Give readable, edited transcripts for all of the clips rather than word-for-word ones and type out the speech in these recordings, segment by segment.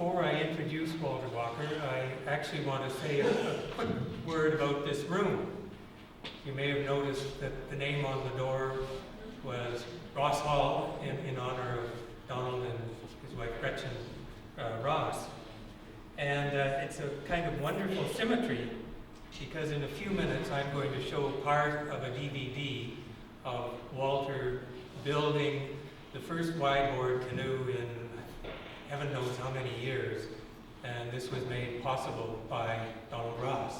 before I introduce Walter Walker, I actually want to say a quick word about this room. You may have noticed that the name on the door was Ross Hall in honor of Donald and his wife Gretchen Ross. And it's a kind of wonderful symmetry because in a few minutes I'm going to show part of a DVD of Walter building the first wide-board canoe in heaven knows how many years. And this was made possible by Donald Ross,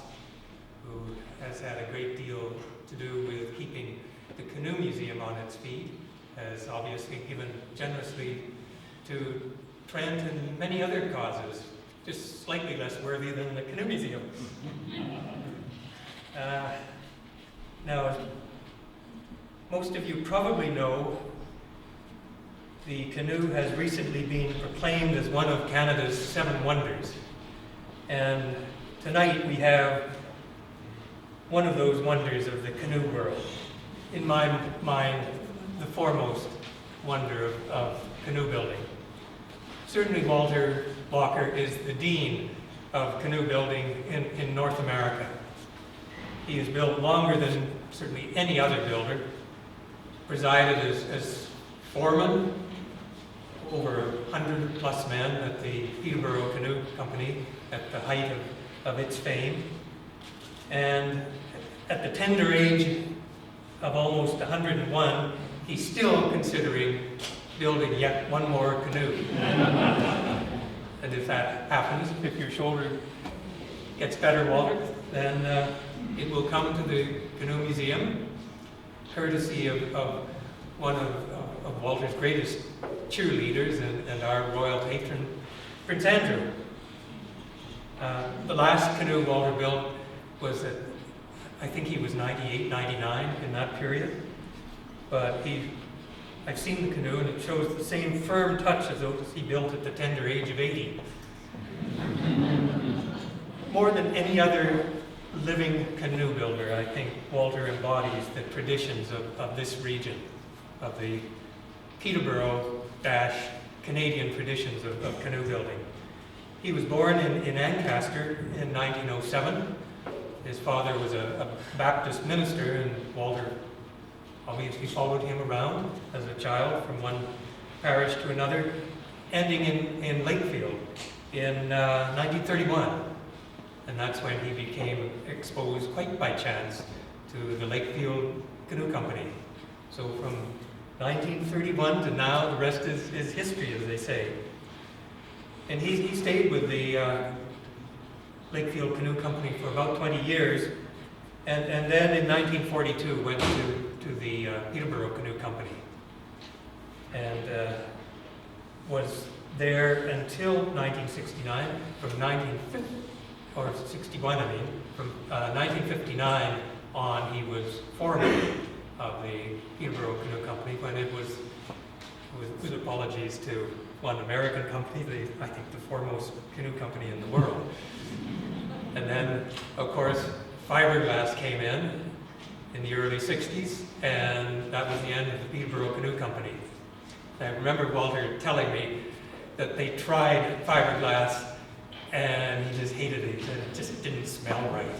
who has had a great deal to do with keeping the Canoe Museum on its feet, has obviously given generously to Trent and many other causes, just slightly less worthy than the Canoe Museum. Now, most of you probably know the canoe has recently been proclaimed as one of Canada's 7 wonders. And tonight we have one of those wonders of the canoe world. In my mind, the foremost wonder of canoe building. Certainly Walter Walker is the dean of canoe building in North America. He has built longer than certainly any other builder, presided as foreman, over 100 plus men at the Peterborough Canoe Company at the height of its fame. And at the tender age of almost 101, he's still considering building yet one more canoe. And if that happens, if your shoulder gets better, Walter, then it will come to the Canoe Museum, courtesy of one of Walter's greatest cheerleaders and our royal patron, Prince Andrew. The last canoe Walter built was at, I think he was 98, 99 in that period. But I've seen the canoe and it shows the same firm touch as those he built at the tender age of 80. More than any other living canoe builder, I think Walter embodies the traditions of this region, of the Peterborough-Canadian traditions of canoe building. He was born in Ancaster in 1907. His father was a Baptist minister, and Walter obviously followed him around as a child from one parish to another, ending in Lakefield in 1931. And that's when he became exposed quite by chance to the Lakefield Canoe Company. So from 1931 to now, the rest is history, as they say. And he stayed with the Lakefield Canoe Company for about 20 years, and then in 1942 went to the Peterborough Canoe Company, and was there until 1969, from 1959 on, he was foreman of the Peterborough Canoe Company when it was, with apologies to one American company, I think the foremost canoe company in the world. And then, of course, fiberglass came in the early 60s, and that was the end of the Peterborough Canoe Company. I remember Walter telling me that they tried fiberglass and he just hated it. He said it just didn't smell right.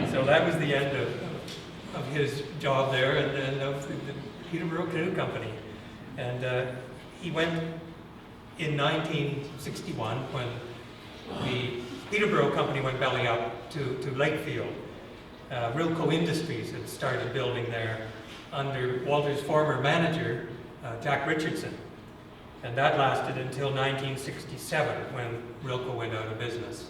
So that was the end of his job there and of the Peterborough Canoe Company. And he went in 1961 when the Peterborough Company went belly up to Lakefield. Rilco Industries had started building there under Walter's former manager, Jack Richardson. And that lasted until 1967 when Rilco went out of business.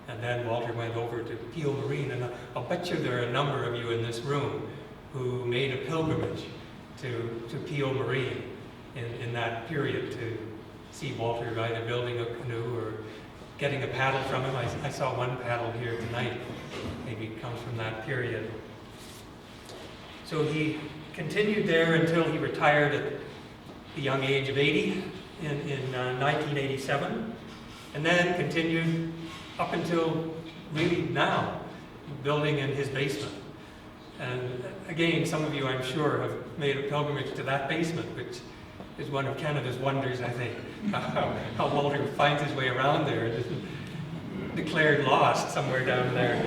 And then Walter went over to Peel Marine. And I'll bet you there are a number of you in this room who made a pilgrimage to Peel Marine in that period to see Walter either building a canoe or getting a paddle from him. I saw one paddle here tonight. Maybe it comes from that period. So he continued there until he retired at the young age of 80 in 1987, and then continued up until really now, building in his basement. And again, some of you, I'm sure, have made a pilgrimage to that basement, which is one of Canada's wonders, I think. How Walter finds his way around there, just declared lost somewhere down there.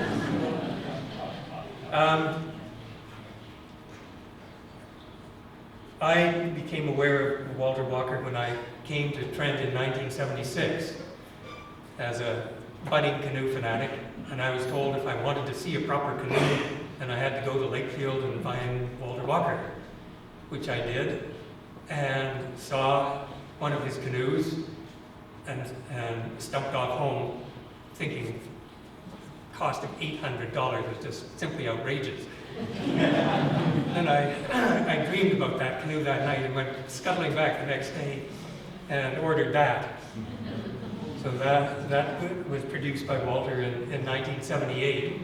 I became aware of Walter Walker when I came to Trent in 1976 as a budding canoe fanatic, and I was told if I wanted to see a proper canoe, then I had to go to Lakefield and find Walter Walker, which I did, and saw one of his canoes and stumped off home thinking cost of $800 was just simply outrageous. And I dreamed about that canoe that night and went scuttling back the next day and ordered that. So that was produced by Walter in 1978.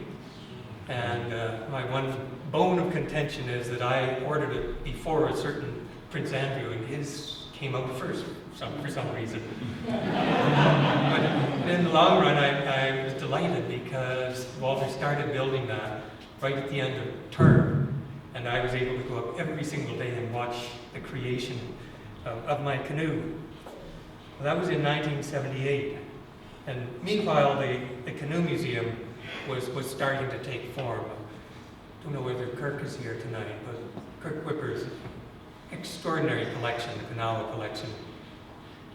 And my one bone of contention is that I ordered it before a certain Prince Andrew, and his came out first for some reason. But in the long run, I was delighted because Walter started building that right at the end of term, and I was able to go up every single day and watch the creation of my canoe. Well, that was in 1978, and meanwhile the Canoe Museum was starting to take form. I don't know whether Kirk is here tonight, but Kirk Wipper's extraordinary collection, the Cavanaugh collection,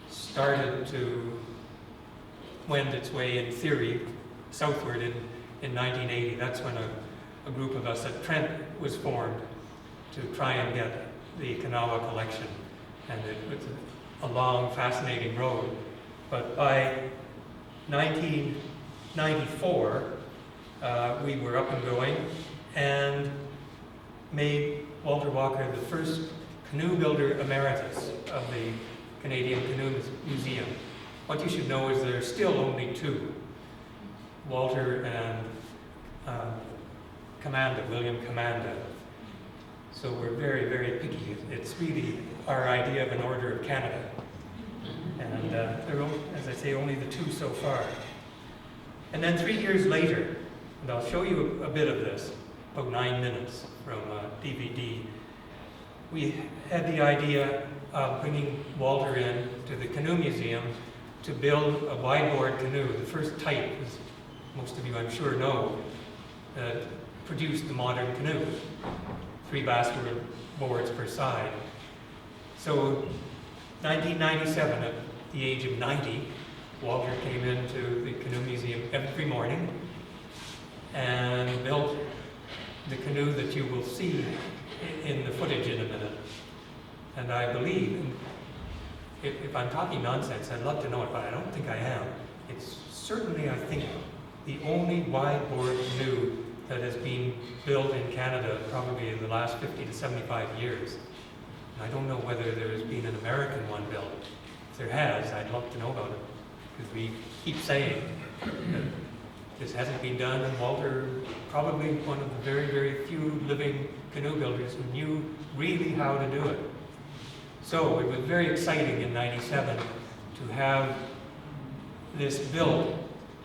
started to wend its way in theory southward in 1980. That's when a group of us at Trent was formed to try and get the Cavanaugh collection, and it was a long, fascinating road. But by 1994, we were up and going and made Walter Walker the first canoe builder emeritus of the Canadian Canoe Museum. What you should know is there are still only two, Walter and William Commanda. So we're very, very picky. It's really our idea of an order of Canada. And there are, as I say, only the two so far. And then 3 years later, and I'll show you a bit of this, about 9 minutes from DVD, we had the idea of bringing Walter in to the Canoe Museum to build a wide-board canoe, the first type, as most of you I'm sure know, that produced the modern canoe, 3 basswood boards per side. So 1997, at the age of 90, Walter came into the Canoe Museum every morning and built the canoe that you will see in the footage in a minute. And I believe, if I'm talking nonsense, I'd love to know it, but I don't think I am. It's certainly, I think, the only wide-board canoe that has been built in Canada probably in the last 50 to 75 years. And I don't know whether there has been an American one built. If there has, I'd love to know about it, because we keep saying that this hasn't been done, and Walter, probably one of the very, very few living canoe builders who knew really how to do it. So it was very exciting in '97 to have this built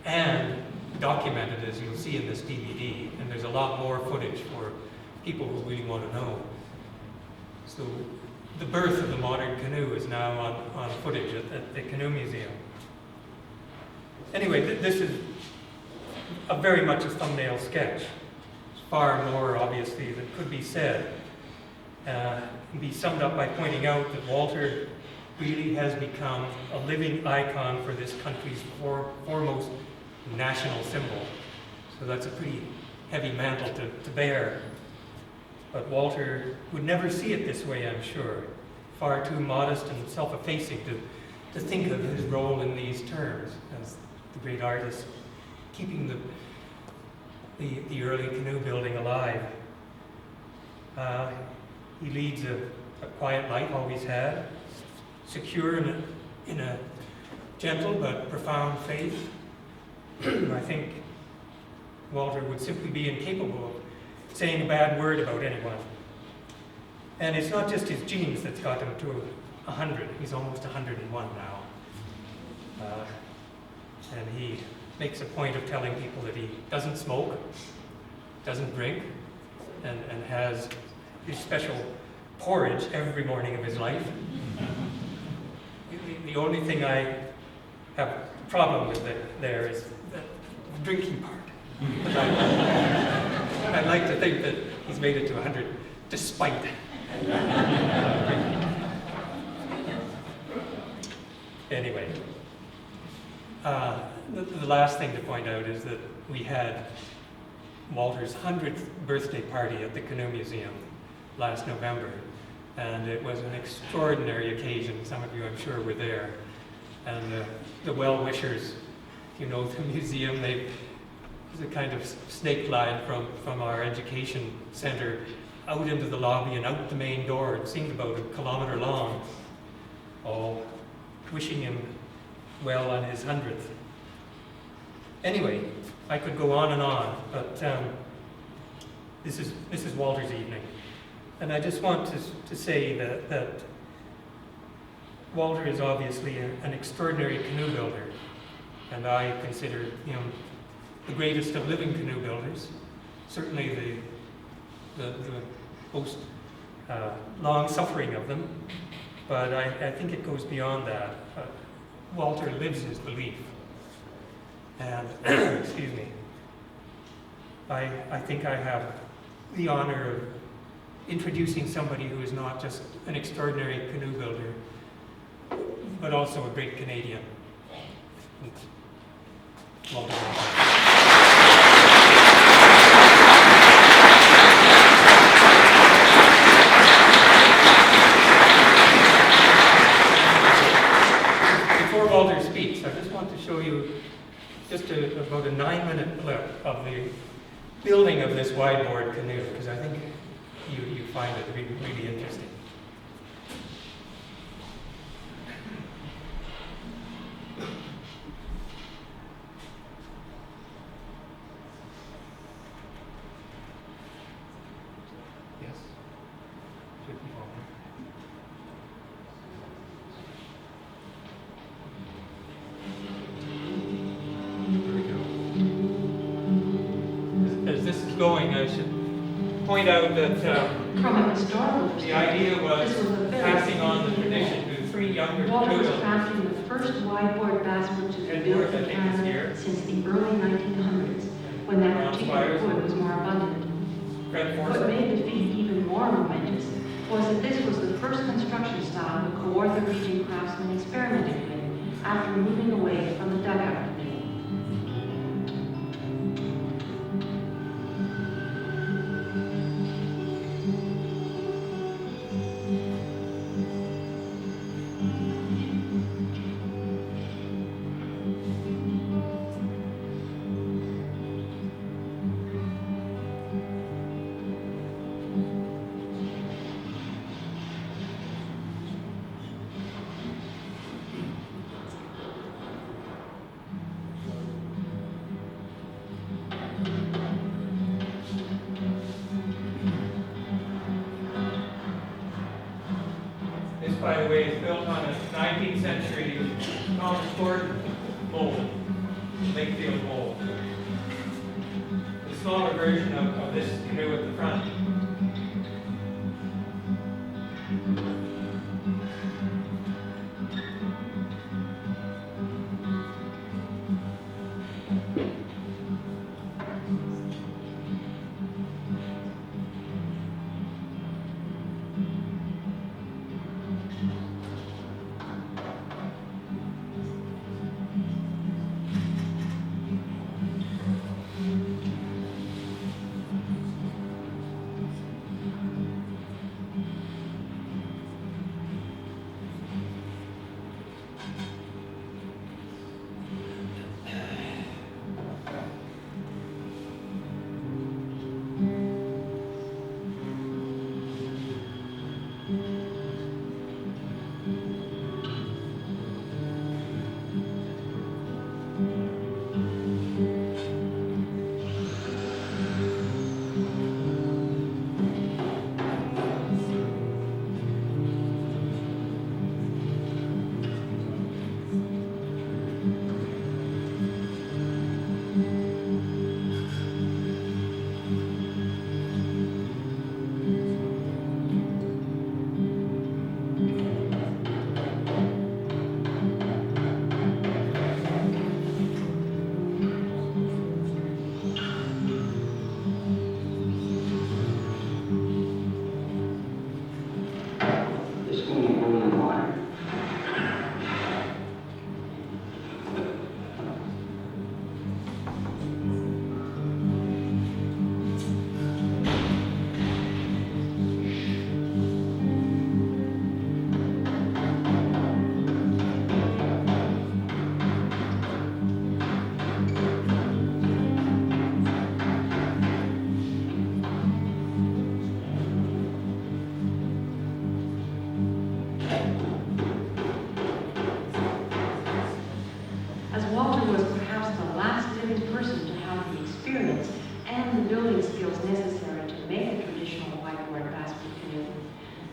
and documented, as you'll see in this DVD, and there's a lot more footage for people who really want to know. So the birth of the modern canoe is now on footage at the Canoe Museum. Anyway, this is very much a thumbnail sketch. There's far more, obviously, that could be said. Can be summed up by pointing out that Walter really has become a living icon for this country's foremost national symbol. So that's a pretty heavy mantle to bear. But Walter would never see it this way, I'm sure. Far too modest and self-effacing to think of his role in these terms as the great artist, keeping the early canoe building alive. He leads a quiet life, always had, secure in a gentle but profound faith. I think Walter would simply be incapable of saying a bad word about anyone. And it's not just his genes that's got him to 100. He's almost 101 now. And he makes a point of telling people that he doesn't smoke, doesn't drink, and has his special porridge every morning of his life. The only thing I have a problem with there is the drinking part. But I'd like to think that he's made it to 100 despite drinking. Anyway, the last thing to point out is that we had Walter's 100th birthday party at the Canoe Museum last November, and it was an extraordinary occasion. Some of you, I'm sure, were there. And the well-wishers, you know, the museum, there's a kind of snake line from our education center out into the lobby and out the main door. It seemed about a kilometre long, all wishing him well on his 100th. Anyway, I could go on and on, but this is Walter's evening. And I just want to say that Walter is obviously an extraordinary canoe builder, and I consider him the greatest of living canoe builders, certainly the most long-suffering of them, but I think it goes beyond that. Walter lives his belief, and excuse me, I think I have the honor of introducing somebody who is not just an extraordinary canoe builder, but also a great Canadian. Walter. Before Walter speaks, I just want to show you just about a 9-minute clip of the building of this wide-board canoe, because I think you find it really interesting. Yes? Should be on. Here we go. As this is going, I should point out that the idea was passing on the tradition to 3 younger Walter was children. crafting the first wide-board basswood to be built in Canada since the early 1900s, when that particular wood was more abundant. What made the feat even more momentous was that this was the first construction style the Kawartha region craftsmen experimented with after moving away from the dugout canoe. By the way, is built on a 19th century Thomas Gordon mold, Lakefield mold. The smaller version of this canoe at the front.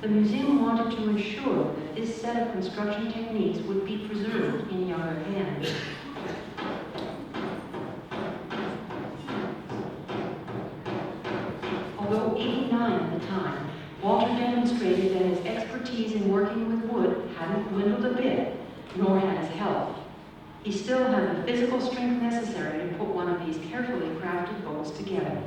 the museum wanted to ensure that this set of construction techniques would be preserved in younger hands. Although 89 at the time, Walter demonstrated that his expertise in working with wood hadn't dwindled a bit, nor had his health. He still had the physical strength necessary to put one of these carefully crafted boats together.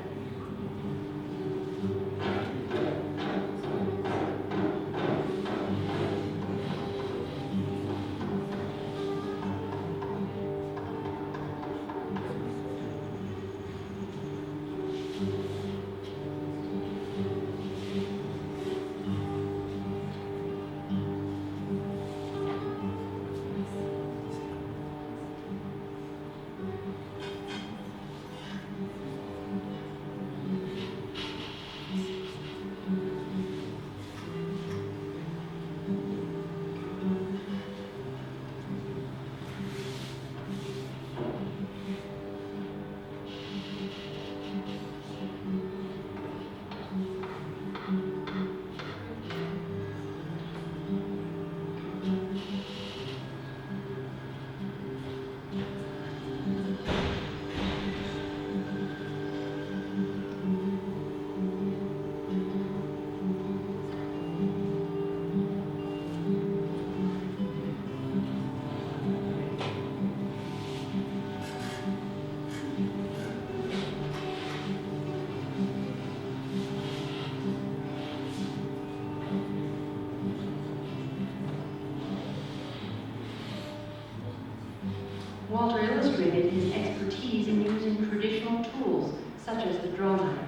Walter illustrated his expertise in using traditional tools, such as the draw knife.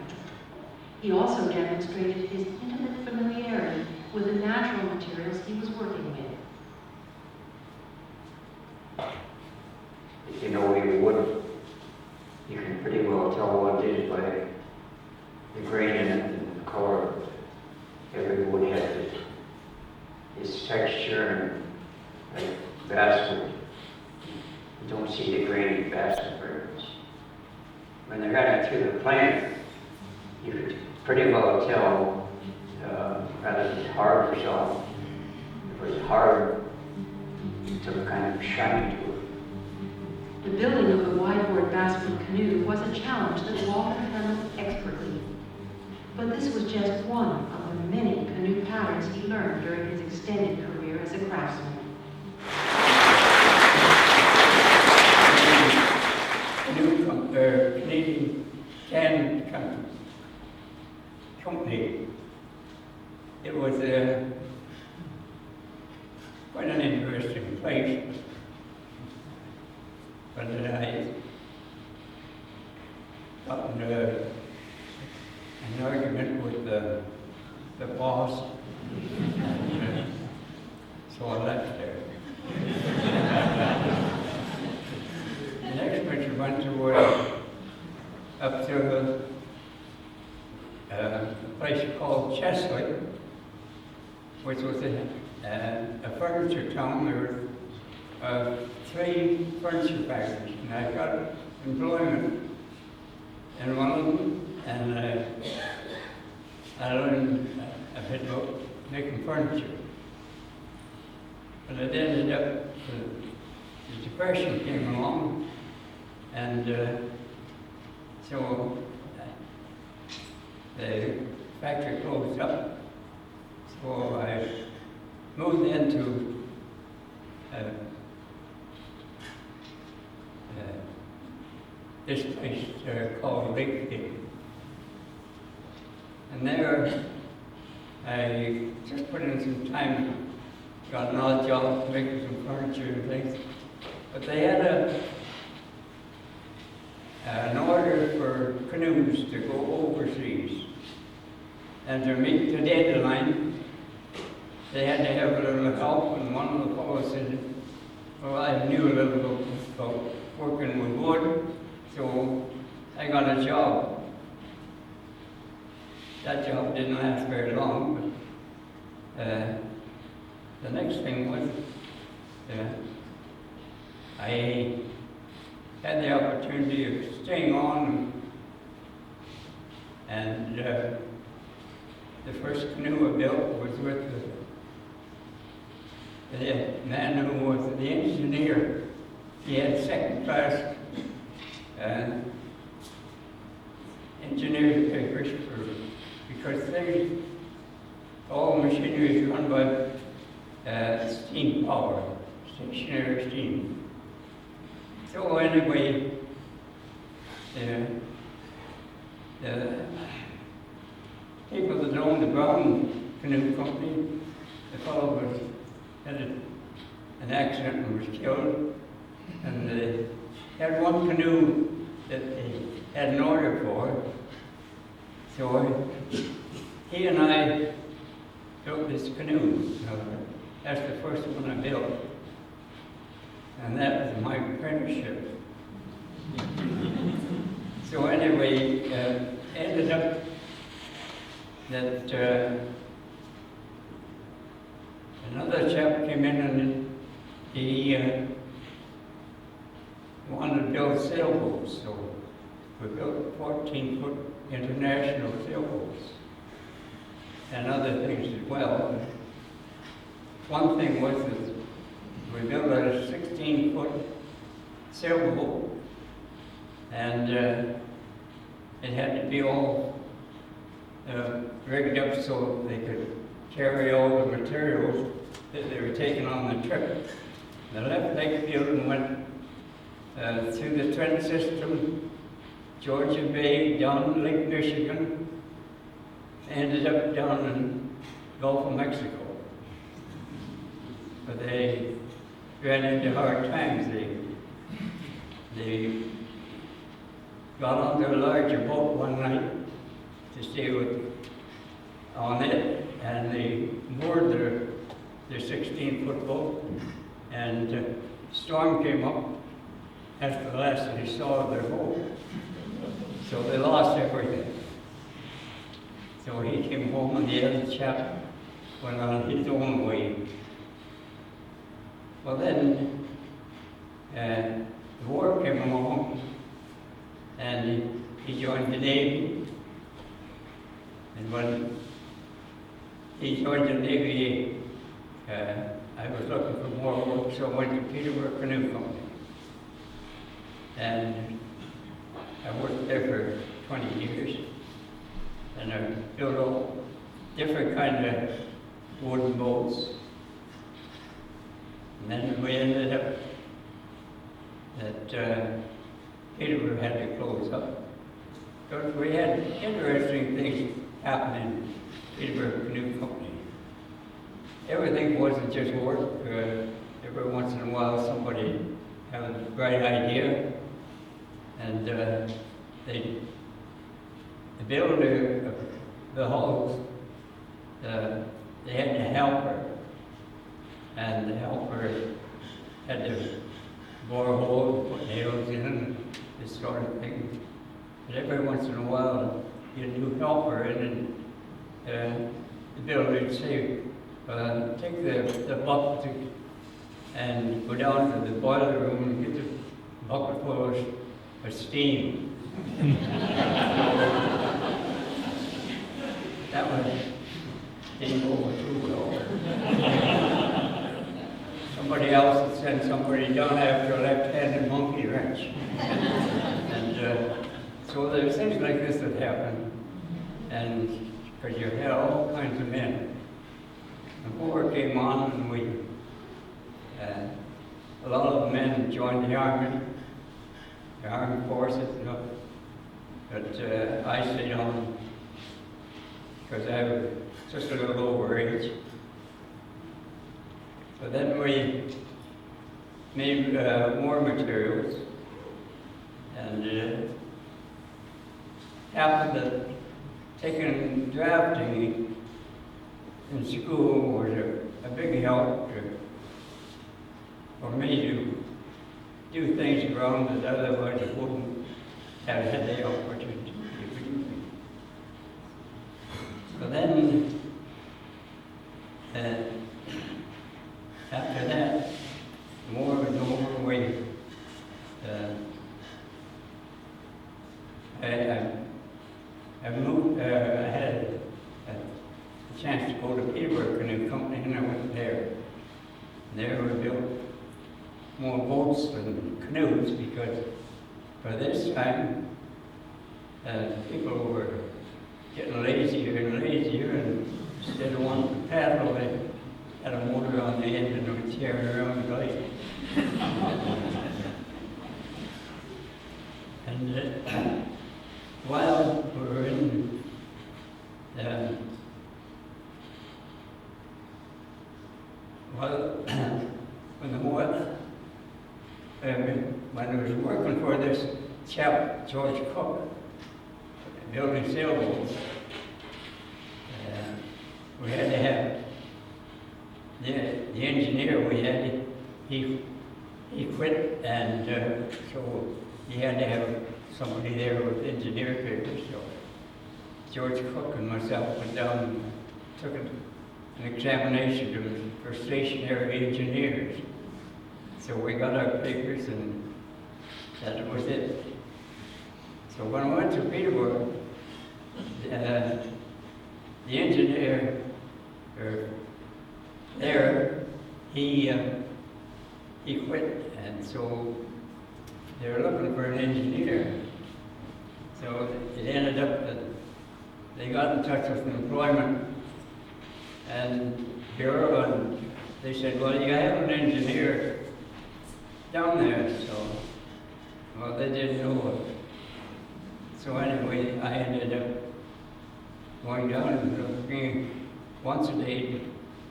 He also demonstrated his intimate familiarity with the natural materials he was working with. If you know any wood, you can pretty well tell what it is by the grain in it and the color. Every wood has its texture, and like basswood. You don't see the grain in basswood very much. When they're running through the plant, you could pretty well tell whether it was hard or soft. If it was hard, it took a kind of shine to it. The building of the wide-board basswood canoe was a challenge that Walter handled expertly. But this was just one of the many canoe patterns he learned during his extended career as a craftsman. Canadian Canoe Company. It was quite an interesting place. But I got in an argument with the boss, so I left there. The next winter went to up to a place called Chesley, which was a furniture town. There were 3 furniture factories, and I got employment in one of them, and I learned a bit about making furniture. But it ended up, the Depression came along, and so the factory closed up. So I moved into this place called Lakefield. And there I just put in some time, got an odd job making some furniture and things. But they had an order for canoes to go overseas. And to meet the deadline, they had to have a little help, and one of the fellows said, well, I knew a little about working with wood, so I got a job. That job didn't last very long, but the next thing was I had the opportunity of staying on, and the first canoe I built was with the man who was the engineer. He had second class engineering papers because all machinery is run by steam power, stationary steam. So anyway, the people that owned the Brown Canoe Company, the fellow had an accident and was killed, and they had one canoe that they had an order for. So he and I built this canoe. That's the first one I built. And that was my apprenticeship. So anyway, ended up that another chap came in and he wanted to build sailboats. So we built 14-foot international sailboats and other things as well. One thing was that we built a 16-foot sailboat, and it had to be all rigged up so they could carry all the materials that they were taking on the trip. They left Lakefield and went through the Trent system, Georgia Bay, down Lake Michigan, ended up down in Gulf of Mexico. But they ran into hard times. They got onto a larger boat one night to stay on it, and they moored their 16-foot boat, and a storm came up. That's the last they saw of their boat. So they lost everything. So he came home, and the other chap went on his own way. Well, then the war came along, and he joined the Navy. And when he joined the Navy, I was looking for more work, so I went to Peterborough Canoe Company. And I worked there for 20 years. And I built all different kind of wooden boats. And then we ended up that Peterborough had to close up. Because we had interesting things happen in Peterborough Canoe Company. Everything wasn't just work. Every once in a while somebody had a bright idea, and they built the hulls. They had a helper, and the helper had to bore holes, put nails in, this sort of thing. But every once in a while, you get a new helper in, and the builder would say, take the bucket and go down to the boiler room and get the bucket full of steam. That one didn't go over too well. Somebody else had sent somebody down after a left-handed monkey wrench. And so there's things like this that happen, and because you had all kinds of men. The war came on, and a lot of the men joined the army, the armed forces, you know. But I stayed on because I was just a little over age. So then we made more materials, and happened that taking drafting in school was a big help for me to do things around that otherwise I wouldn't have had the opportunity to do. So then, after that, the war was over. I moved. I had a the Peterborough Canoe Company, and I went there. And there we built more boats than canoes, because by this time, people were getting lazier and lazier, and instead of wanting to paddle, they had a motor on the end and they were tearing around the lake. And while we were in when I was working for this chap, George Cook, building sailboats, we had to have the engineer we had, he quit, and so he had to have somebody there with engineer papers. So George Cook and myself went down and took an examination for stationary engineers. So we got our papers, and that was it. So when I went to Peterborough, the engineer there, he quit, and so they were looking for an engineer. So it ended up that they got in touch with the employment and bureau, and they said, well, you have an engineer down there. So, well, they didn't know it. So anyway, I ended up going down and looking once a day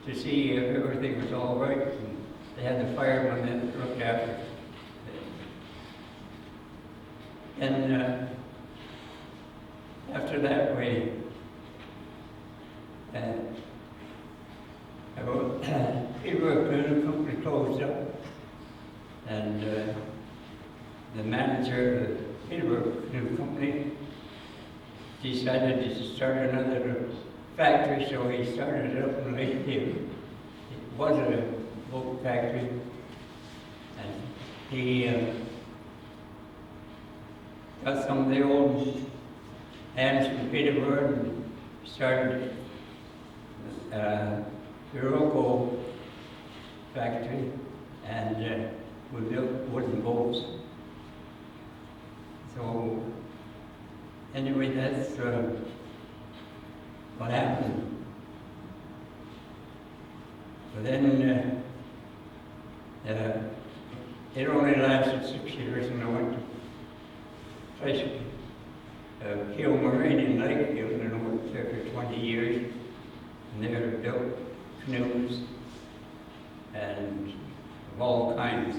to see if everything was all right. And they had the fireman that looked after it. And after that, Peterborough Canoe Company closed up, and the manager of the Peterborough Canoe Company decided to start another factory, so he started it up in Lakeview. It was a boat factory, and he got some of the old hands from Peterborough and started the Roco factory, and we built wooden boats. So anyway, that's what happened. But then it only lasted 6 years, and I went to a place, Hill Marine in Lakeview, and I worked there for 20 years. And they built canoes and of all kinds.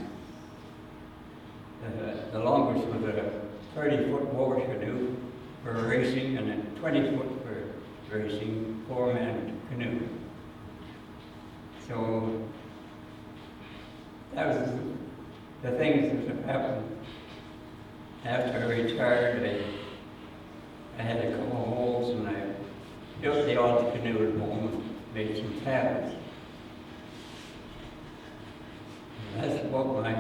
The longest was a 30-foot water canoe for racing, and a 20-foot for racing, 4-man canoe. So that was the things that happened. After I retired, I had a couple of holes, and I built the odd canoe at home and made some cabins. And that's about my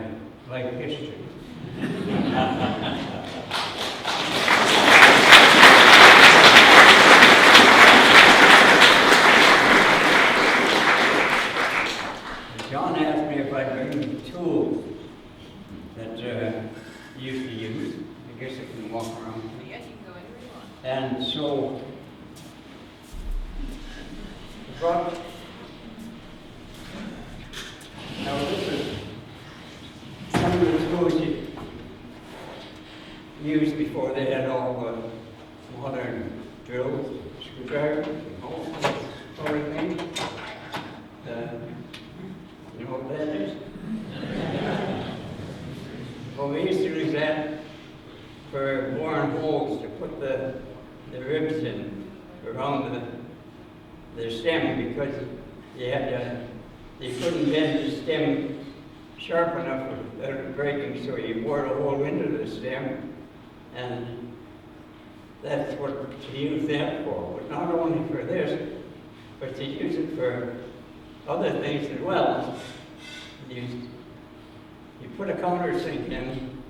life history. John asked me if I'd bring the tools that he used to use. I guess I can walk around. Yes, you can go anywhere you want. And so brought, now this is some of the tools you used before they had all modern drills, screwdrivers, and all sort of things. You know what that is? Well, we used to use that for boring holes to put the ribs in around the stem, because you couldn't bend the stem sharp enough without it breaking, so you bored a hole into the stem, and that's what you use that for. But not only for this, but you use it for other things as well. You put a countersink in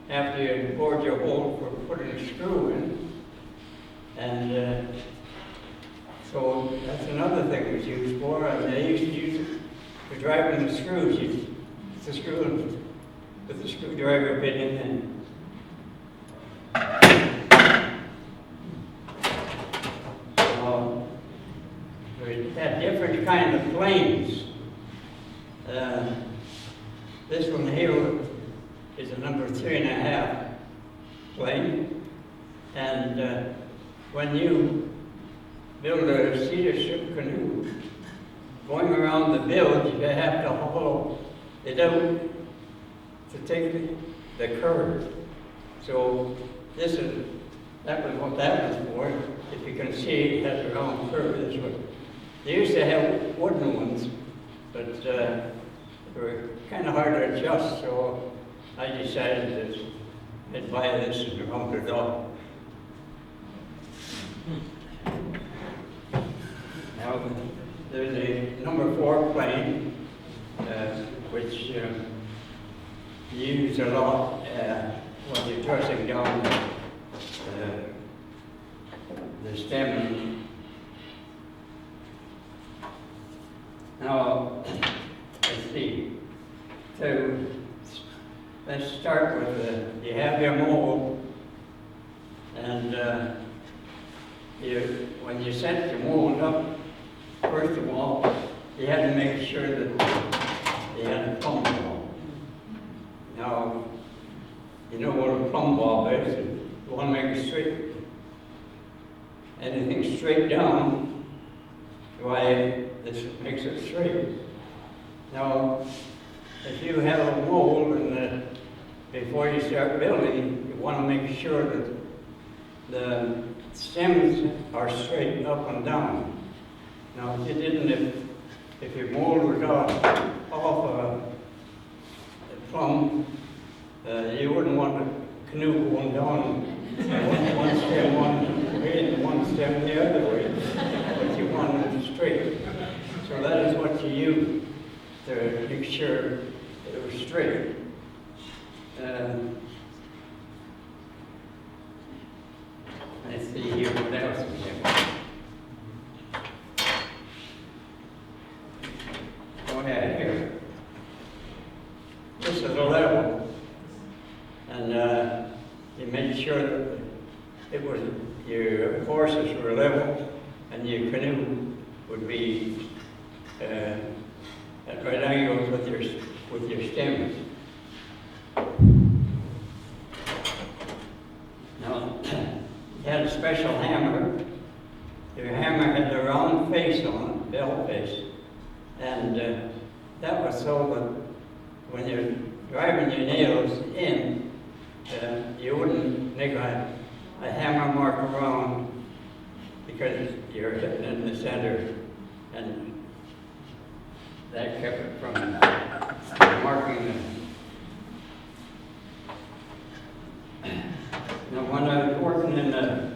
after you bored your hole for putting a screw in, and So that's another thing it was used for, and they used to use it for driving the screws. The screw with the screwdriver bit in and we had different kind of planes. This one here is a number 3.5 plane, and when you build a cedar strip canoe, going around the bilge, you have to hollow it out to take the curve. So that was what that was for. If you can see, it has a round curve this way. They used to have wooden ones, but they were kind of hard to adjust, so I decided that I'd buy this and round it off. Now, there's a number 4 plane, which you use a lot when you're dressing down the stem. Now, let's see. So, let's start with you have your mold, and when you set the mold up, first of all, you had to make sure that you had a plumb ball. Now, you know what a plumb ball is. You want to make it straight. Anything straight down, why this makes it straight. Now, if you have a mold and before you start building, you want to make sure that the stems are straight up and down. Now, if you didn't, if your mold was off a plumb, you wouldn't want a canoe going down one stem one way and one stem the other way, but you want it straight. So that is what you use to make sure it was straight. Let's see here what else we have. Go ahead here. This is a level, and you made sure that your horses were level, and your canoe would be at right angles with your stems. Now, you had a special hammer. Your hammer had a round face on it, bell face, and that was so that when you're driving your nails in, you wouldn't make a hammer mark around because you're hitting in the center, and that kept it from marking the. Now, when I was working in the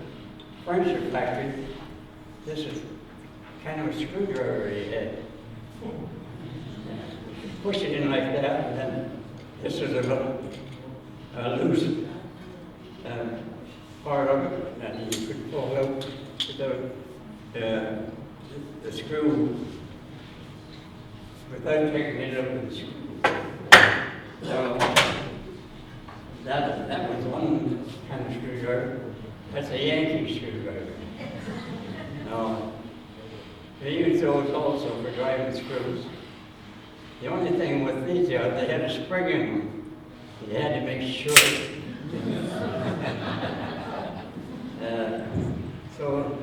furniture factory, this is kind of a screwdriver you had. Push it in like that, and then this is a little loose part of it, and you could pull out the screw without taking it up with the screw. So that was one kind of screwdriver. That's a Yankee screwdriver. Now, they use those also for driving screws. The only thing with these, they had a spring in them. You had to make sure. So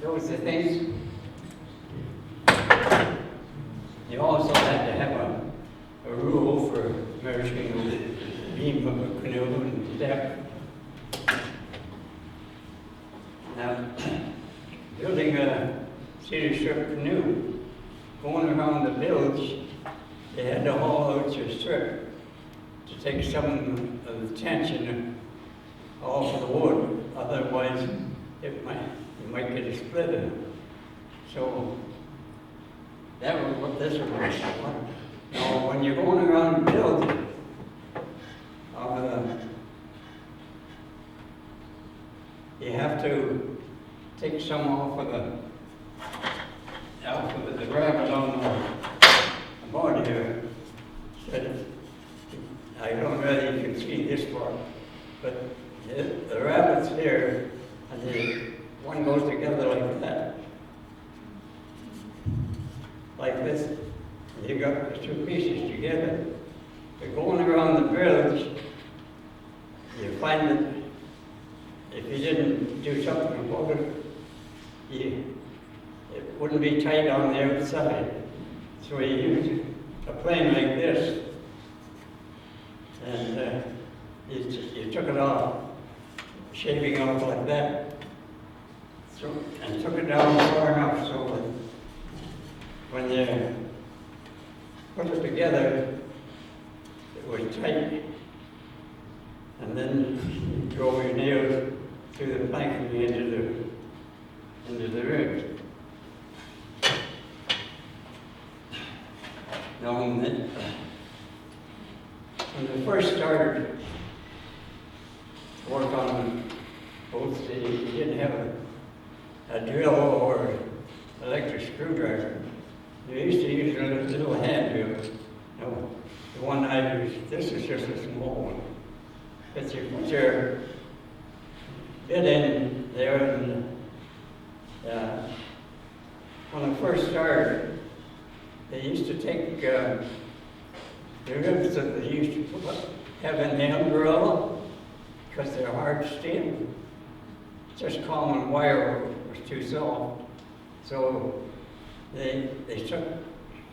those are things. You also had to have a rule for measuring the beam of a canoe and depth. Now, building a cedar strip canoe, going around the bilge, they had to haul out your strip to take some of the tension off of the wood. Otherwise, you might get a split in it. So that was what this was for. Now, when you're going around the bilge, you have to take some off of the rabbit on the board here. Said, I don't know whether you can see this part, but the rabbit's here, and one goes together like that. Like this. You got the two pieces together. But going around the bridge, you find that if you didn't do something about it, it wouldn't be tight on the outside. So you use a plane like this, and you took it off, shaving off like that, and took it down far enough so that when you put it together, it was tight. And then you drove your nails through the planking into the ribs. Now, when we first started to work on boats, you didn't have a drill or electric screwdriver. You used to use a little hand drill. No, the one I use, this is just a small one. But you put your bit in there, and when I first started, they used to take the ribs that they used to have in the umbrella, because they're hard steel. Just common wire was too soft. So they took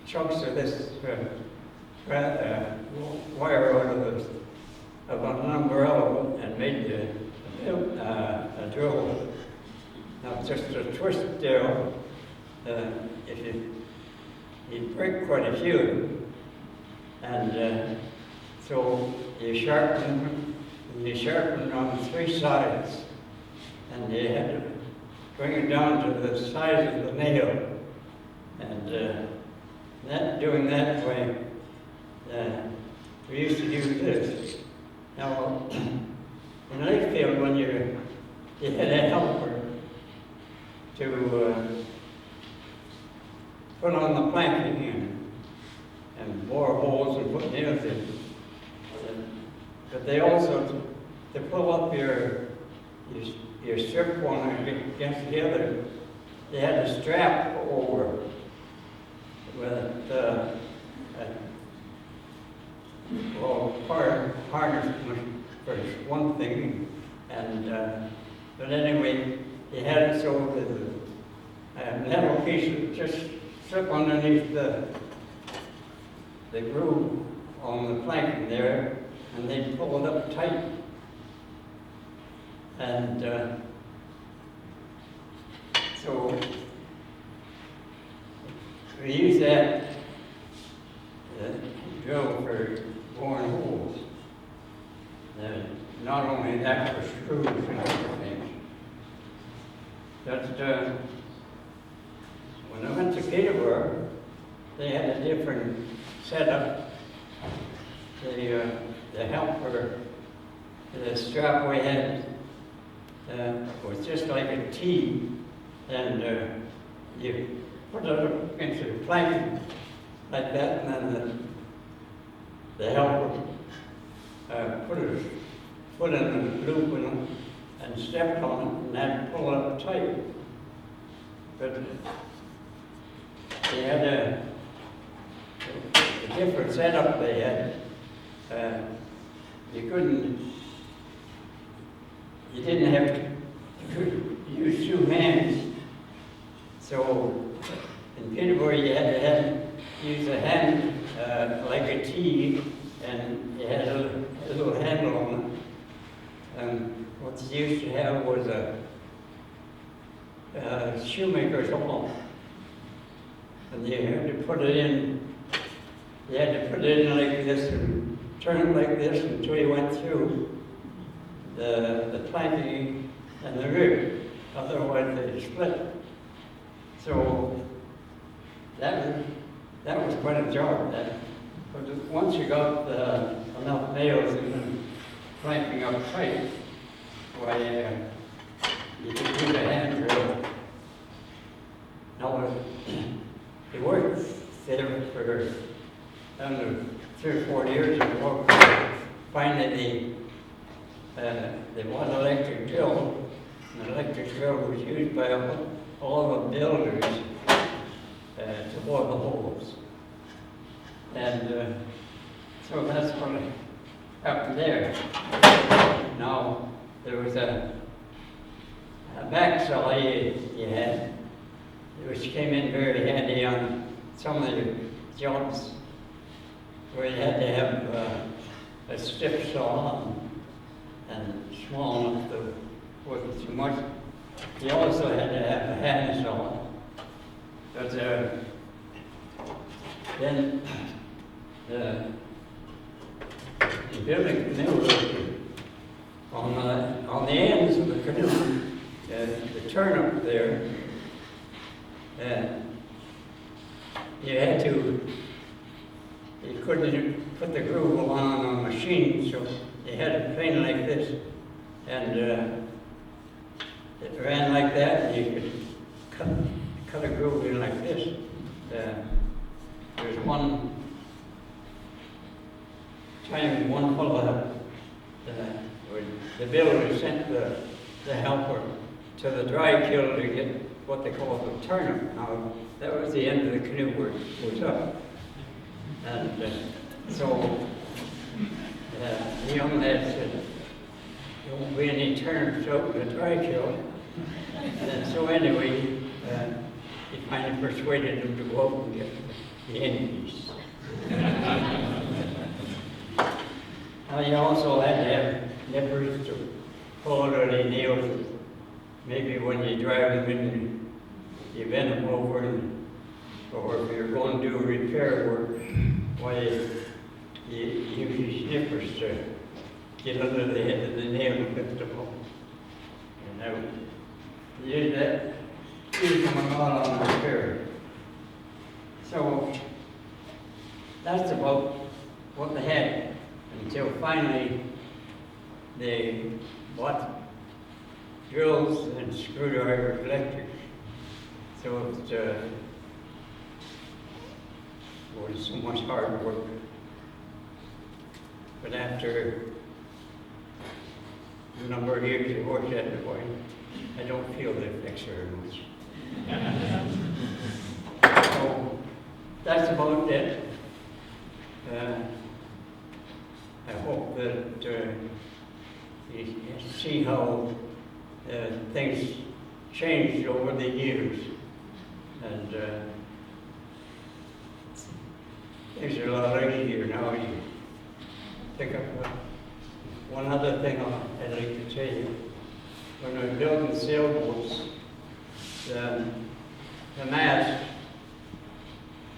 chunks of this wire out of an umbrella and made a drill. Now just a twist there, if you break quite a few, and so you sharpen on three sides, and you had to bring it down to the size of the nail, and doing that way, we used to do this. Now, in Lakefield, when you had a helper to put on the planking and bore holes and put nails in, but they also, to pull up your strip one against the other, they had a strap over with harness for one thing, and but anyway, you had it so that a metal piece would just slip underneath the groove on the planking there, and they'd pull it up tight. And so we use that drill for boring holes. Not only that, for screws and other things. But when I went to Peterborough, they had a different setup. The helper, the strap we had was just like a T, and you put it up into the plank like that, and then the helper put his foot in the loop and stepped on it, and then pull it up tight. But they had a different setup they had. You didn't have to, you could use two hands. So in Peterborough you had to use a hand like a T, and you had a little handle on it. And what you used to have was a shoemaker's awl. And you had to put it in, like this and turn it like this until you went through the planking and the rib. Otherwise they'd split. So that was quite a job. But once you got enough nails in the planking up tight, why you could do the hand drill Now, he worked there for under 3 or 4 years ago. Finally, they bought an electric drill. An electric drill was used by all the builders to bore the holes. And so that's what happened there. Now, there was a backsaw you had, which came in very handy on some of the jobs where you had to have a stiff saw and small enough to wasn't too much. You also had to have a hand saw. But then the building canoe on the ends of the canoe, the turn-up there, you couldn't put the groove on a machine, so you had it plain like this, and it ran like that, and you could cut a groove in like this. There's one time, one fellow, the builder sent the helper to the dry kiln to get what they call the turnip. Now, that was the end of the canoe where it was up. And so the young lad said, there won't be any turnips out in the dry kiln. And so anyway, he finally persuaded him to go out and get the end piece. Now, you also had to have nippers to pull out any nails. Maybe when you drive them in, you bend them over, or if you're going to do repair work, why you use these nippers to get under the head of the nail and lift them up. And you use that, use them a lot on repair. So that's about what they had until finally they bought drills and screwdrivers electric. So it was so much hard work. But after a number of years of work at the point, I don't feel the effects very much. So that's about it. I hope that you see how things changed over the years, and things are a lot easier now. You pick up one other thing I'd like to tell you. When we were building sailboats, the mast,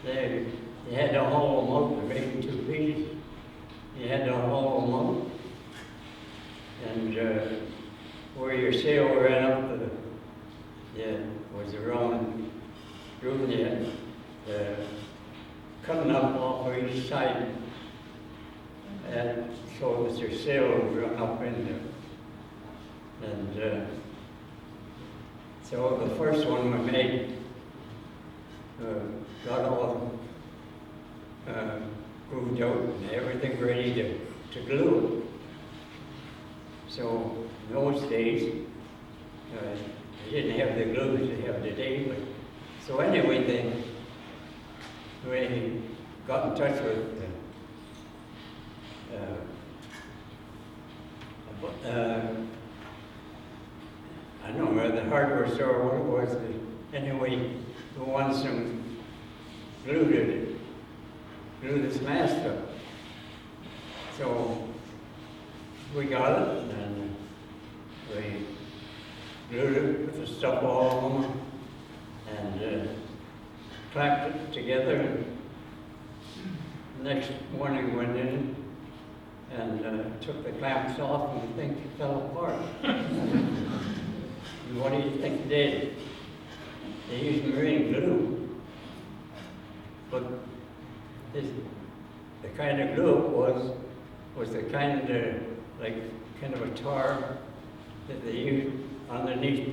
they had to haul them out to make them 2 pieces. You had to haul them out, and where your sail ran up to was the round groove, you had cutting up off of each side, and so that your sail would run up in there. And so the first one we made got all grooved out and everything ready to glue it. So in those days, they didn't have the glues they have today, but so anyway, we got in touch with I don't know, the hardware store, what it was. Anyway, we wanted some glue to glue this mast up. So we got it, and we glued it with the stuff all on, and clamped it together. And the next morning went in and took the clamps off, and the thing fell apart. And what do you think they did? They used marine glue, but the kind of glue it was the kind of kind of a tar that they used underneath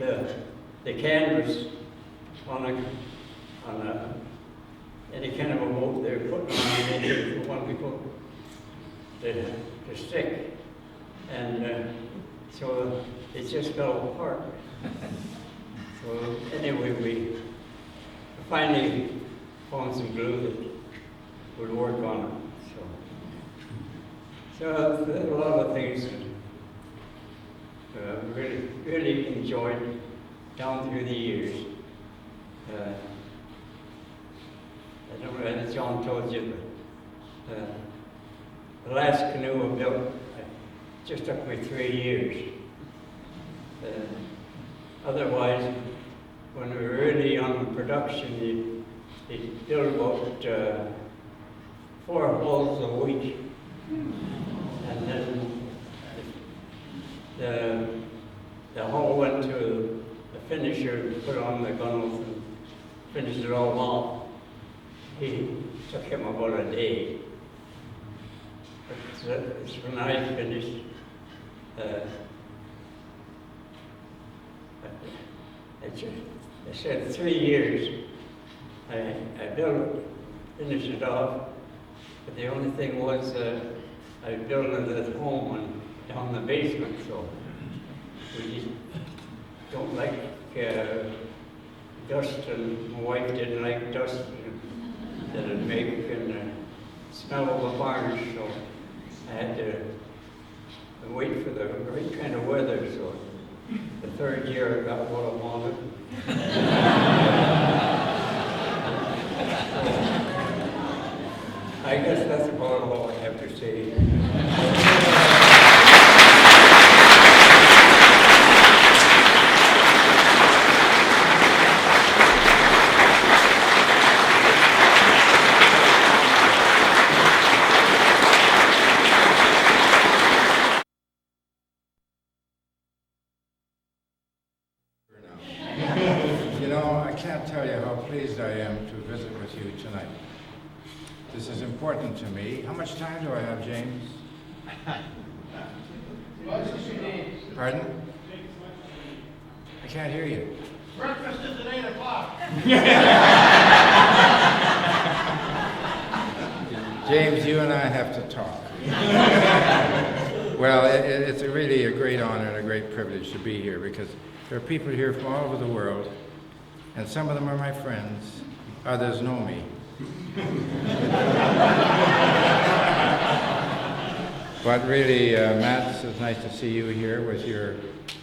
the canvas on any kind of a boat they're putting on the engine for one people to stick. And so it just fell apart. So anyway, we finally found some glue that would work on it. So there are a lot of things that really enjoyed down through the years. I don't know if John told you, but the last canoe I built just took me 3 years. Otherwise, when we were really on production, you build about 4 hulls a week. And then the hull went to the finisher, put on the gunnels and finished it all off. He took him about a day. But when I finished, I said 3 years. I built, finished it off, but the only thing was I built it at home and down the basement, so we just don't like dust, and my wife didn't like dust that it'd make and smell of the barn, so I had to wait for the right kind of weather, so the 3rd year I got what I wanted. I guess that's about all I have to say. You know, I can't tell you how pleased I am to visit with you tonight. This is important to me. How much time do I have, James? Pardon? I can't hear you. Breakfast is at 8 o'clock. James, you and I have to talk. Well, it's really a great honor and a great privilege to be here because there are people here from all over the world, and some of them are my friends, others know me. But really, Matt, it's nice to see you here with your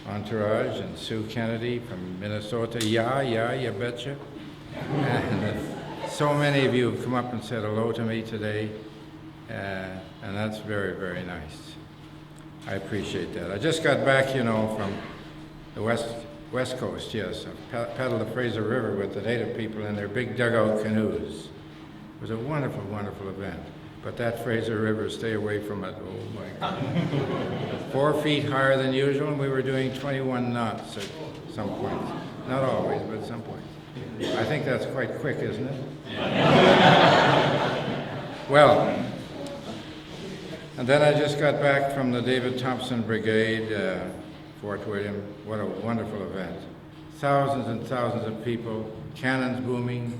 entourage, and Sue Kennedy from Minnesota. Yeah, you betcha. And so many of you have come up and said hello to me today, and that's very, very nice. I appreciate that. I just got back, you know, from the West Coast, yes. I paddled the Fraser River with the native people in their big dugout canoes. It was a wonderful, wonderful event. But that Fraser River, stay away from it. Oh my God. 4 feet higher than usual, and we were doing 21 knots at some points. Not always, but at some points. I think that's quite quick, isn't it? Well, and then I just got back from the David Thompson Brigade, Fort William. What a wonderful event. Thousands and thousands of people, cannons booming,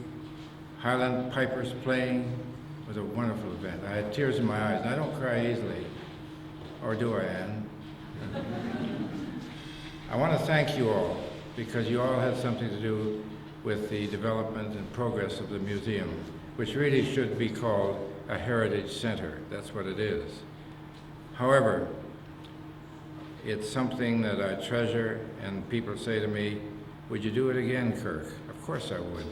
Highland pipers playing. It was a wonderful event. I had tears in my eyes, and I don't cry easily. Or do I, Anne? I want to thank you all, because you all had something to do with the development and progress of the museum, which really should be called a heritage center. That's what it is. However, it's something that I treasure, and people say to me, would you do it again, Kirk? Of course I would.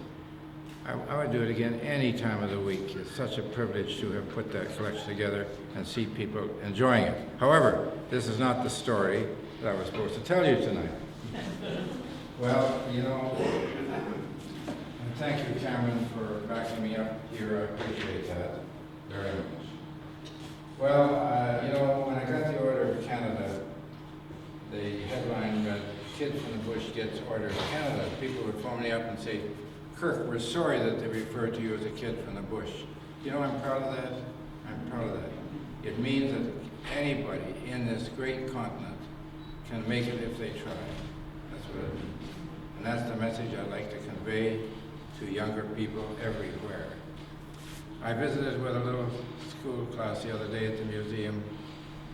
I would do it again any time of the week. It's such a privilege to have put that collection together and see people enjoying it. However, this is not the story that I was supposed to tell you tonight. Well, you know, and thank you, Cameron, for backing me up here. I appreciate that very much. Well, you know, when I got the Order of Canada, the headline read, "Kid from the Bush gets Order of Canada." People would phone me up and say, "Kirk, we're sorry that they refer to you as a kid from the bush." You know, I'm proud of that. I'm proud of that. It means that anybody in this great continent can make it if they try. That's what it means. And that's the message I'd like to convey to younger people everywhere. I visited with a little school class the other day at the museum.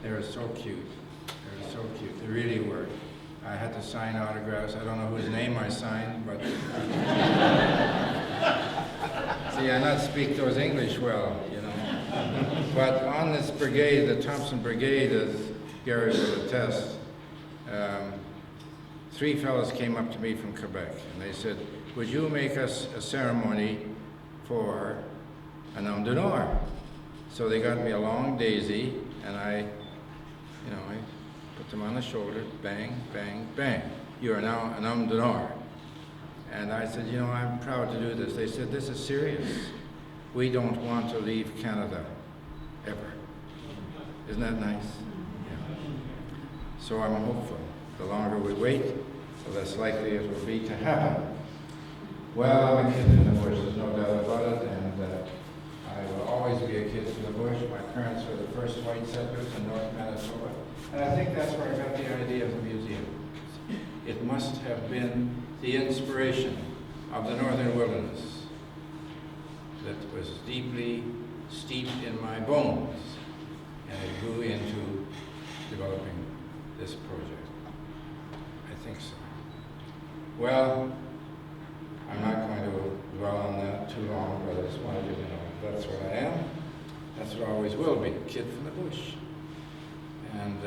They were so cute. They were so cute. They really were. I had to sign autographs. I don't know whose name I signed, but see, I not speak those English well, you know. But on this brigade, the Thompson Brigade, as Gary will attest, 3 fellows came up to me from Quebec, and they said, would you make us a ceremony for an homme d'honneur? So they got me a long daisy, and I put them on the shoulder, bang, bang, bang. You are now an homme d'honneur. And I said, you know, I'm proud to do this. They said, this is serious. We don't want to leave Canada, ever. Isn't that nice? Yeah. So I'm hopeful. The longer we wait, the less likely it will be to happen. Well, I'm a kid from the bush, there's no doubt about it, and I will always be a kid from the bush. My parents were the first white settlers in North Manitoba, and I think that's where I got the idea of the museum. It must have been the inspiration of the northern wilderness that was deeply steeped in my bones, and it grew into developing this project. I think so. Well, I'm not going to dwell on that too long, but I just wanted you to know that's what I am. That's what I always will be, a kid from the bush. And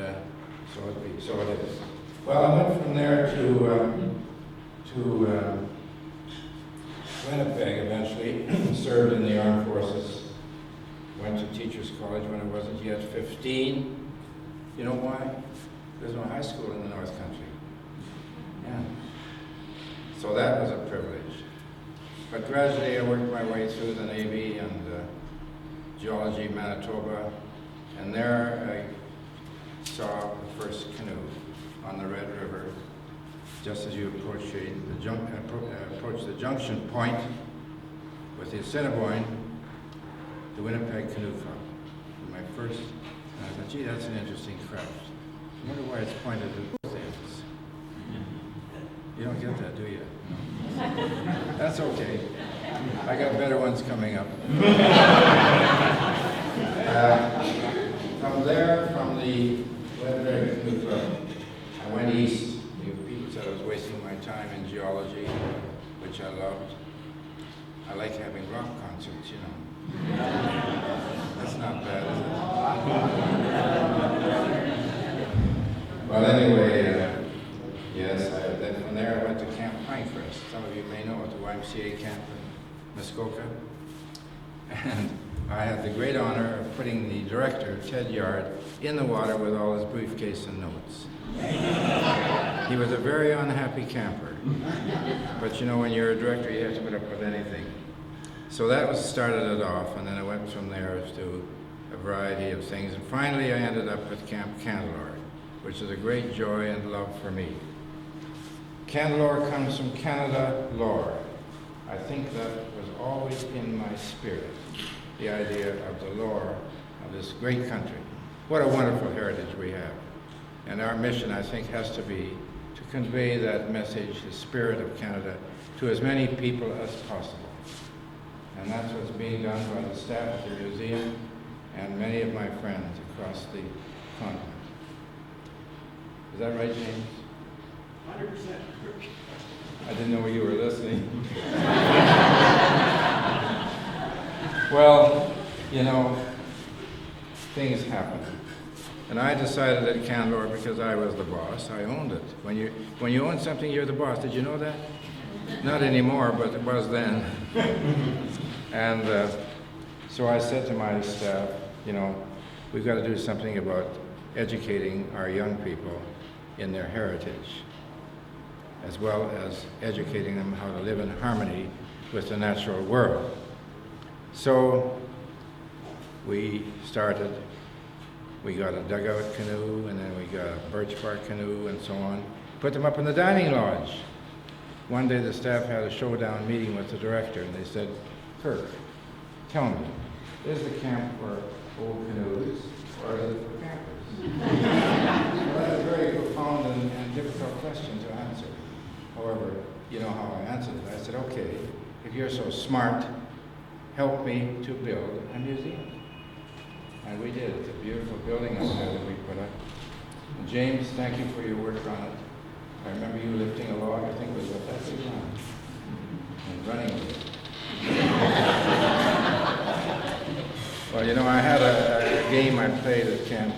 so it is. Well, I went from there to Winnipeg eventually, served in the armed forces, went to teachers college when I wasn't yet 15. You know why? There's no high school in the North Country. Yeah. So that was a privilege. But gradually I worked my way through the Navy and Geology, Manitoba, and there I saw the first canoe on the Red River, just as you approach the junction point with the Assiniboine, the Winnipeg Canoe Club. My first, and I thought, gee, that's an interesting craft. I wonder why it's pointed at both ends. You don't get that, do you? No. That's okay. I got better ones coming up. From there, from the Winnipeg Canoe Club, I went east. People said I was wasting my time in geology, which I loved. I like having rock concerts, you know. That's not bad, is it? Well, anyway, yes, then from there I went to Camp Pinecrest. Some of you may know it, the YMCA camp in Muskoka. And I had the great honor of putting the director, Ted Yard, in the water with all his briefcase and notes. He was a very unhappy camper. But you know, when you're a director, you have to put up with anything. So that started it off, and then I went from there to a variety of things. And finally, I ended up at Camp Candelore, which is a great joy and love for me. Candelore comes from Canada lore. I think that was always in my spirit, the idea of the lore of this great country. What a wonderful heritage we have. And our mission, I think, has to be to convey that message, the spirit of Canada, to as many people as possible. And that's what's being done by the staff at the museum and many of my friends across the continent. Is that right, James? 100%. I didn't know you were listening. Well, you know, things happen. And I decided at Candelore, because I was the boss, I owned it. When you own something, you're the boss. Did you know that? Not anymore, but it was then. And so I said to my staff, you know, we've got to do something about educating our young people in their heritage, as well as educating them how to live in harmony with the natural world. So we got a dugout canoe, and then we got a birch bark canoe, and so on. Put them up in the dining lodge. One day the staff had a showdown meeting with the director, and they said, Kirk, tell me, is the camp for old canoes, or is it for campers? Well, that's a very profound and difficult question to answer. However, you know how I answered it. I said, okay, if you're so smart, help me to build a museum. And we did. It's a beautiful building up there that we put up. And James, thank you for your work on it. I remember you lifting a log, I think it was about that big one, and running with it. Well, you know, I had a game I played at camp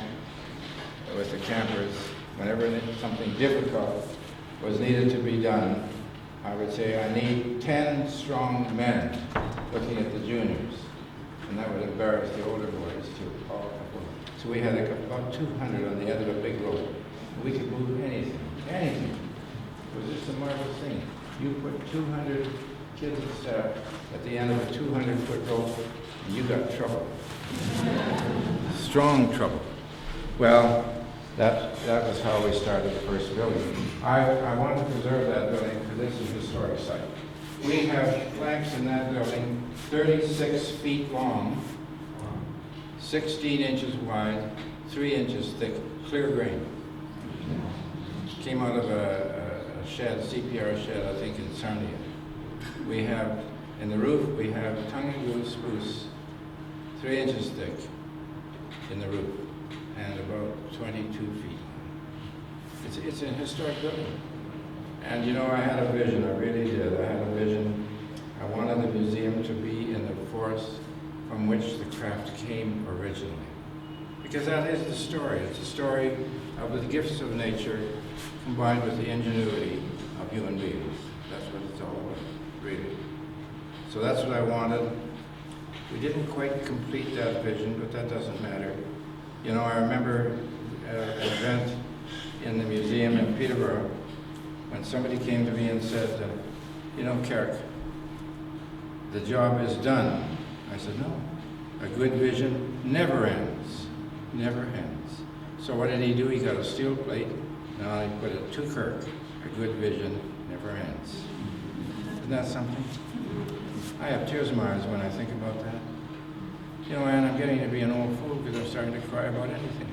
with the campers. Whenever something difficult was needed to be done, I would say, I need 10 strong men looking at the juniors. And that would embarrass the older boys too. So we had about 200 on the end of a big rope. We could move anything, anything. It was just a marvelous thing. You put 200 kids and staff at the end of a 200-foot rope, and you got trouble. Strong trouble. Well, that was how we started the first building. I want to preserve that building because this is a historic site. We have planks in that building 36 feet long, 16 inches wide, 3 inches thick, clear grain. Came out of a shed, CPR shed, I think in Sarnia. We have, in the roof, we have tongue and groove spruce, 3 inches thick in the roof, and about 22 feet. It's an historic building. And you know, I had a vision, I really did. I had a vision. I wanted the museum to be in the forest from which the craft came originally. Because that is the story. It's a story of the gifts of nature combined with the ingenuity of human beings. That's what it's all about, really. So that's what I wanted. We didn't quite complete that vision, but that doesn't matter. You know, I remember an event in the museum in Peterborough when somebody came to me and said, you know, Kirk, the job is done. I said, no, a good vision never ends, never ends. So what did he do? He got a steel plate, and he put it to Kirk, a good vision never ends. Isn't that something? I have tears in my eyes when I think about that. You know, and I'm getting to be an old fool because I'm starting to cry about anything.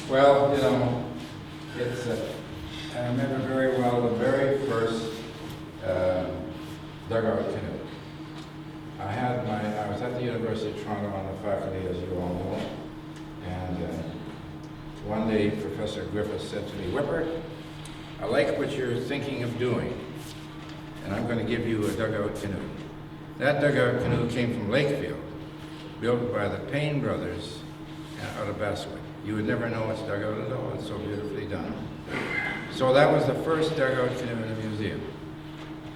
Well, you know, it's, I remember very well the very first dugout canoe. I was at the University of Toronto on the faculty, as you all know, and one day Professor Griffith said to me, Wipper, I like what you're thinking of doing, and I'm going to give you a dugout canoe. That dugout canoe came from Lakefield, built by the Payne brothers out of Basswood. You would never know it's dugout at all. It's so beautifully done. So that was the first dugout canoe in the museum,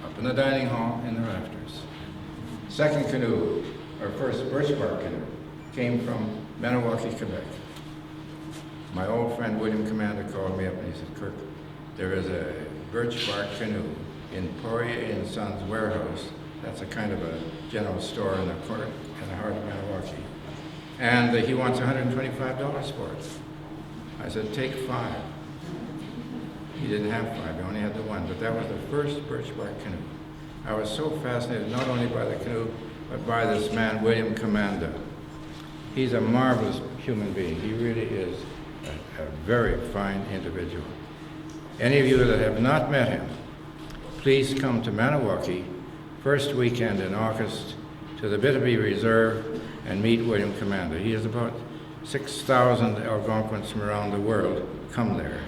up in the dining hall in the rafters. Second canoe, our first birch bark canoe, came from Maniwaki, Quebec. My old friend William Commander called me up and he said, Kirk, there is a birch bark canoe in Poirier and Sons warehouse. That's a kind of a general store in the heart of Maniwaki. And he wants $125 for it. I said, take 5. He didn't have 5, he only had the 1, but that was the first birch bark canoe. I was so fascinated not only by the canoe, but by this man, William Commander. He's a marvelous human being. He really is a very fine individual. Any of you that have not met him, please come to Maniwaki first weekend in August to the Bitabee Reserve and meet William Commander. He has about 6,000 Algonquins from around the world come there.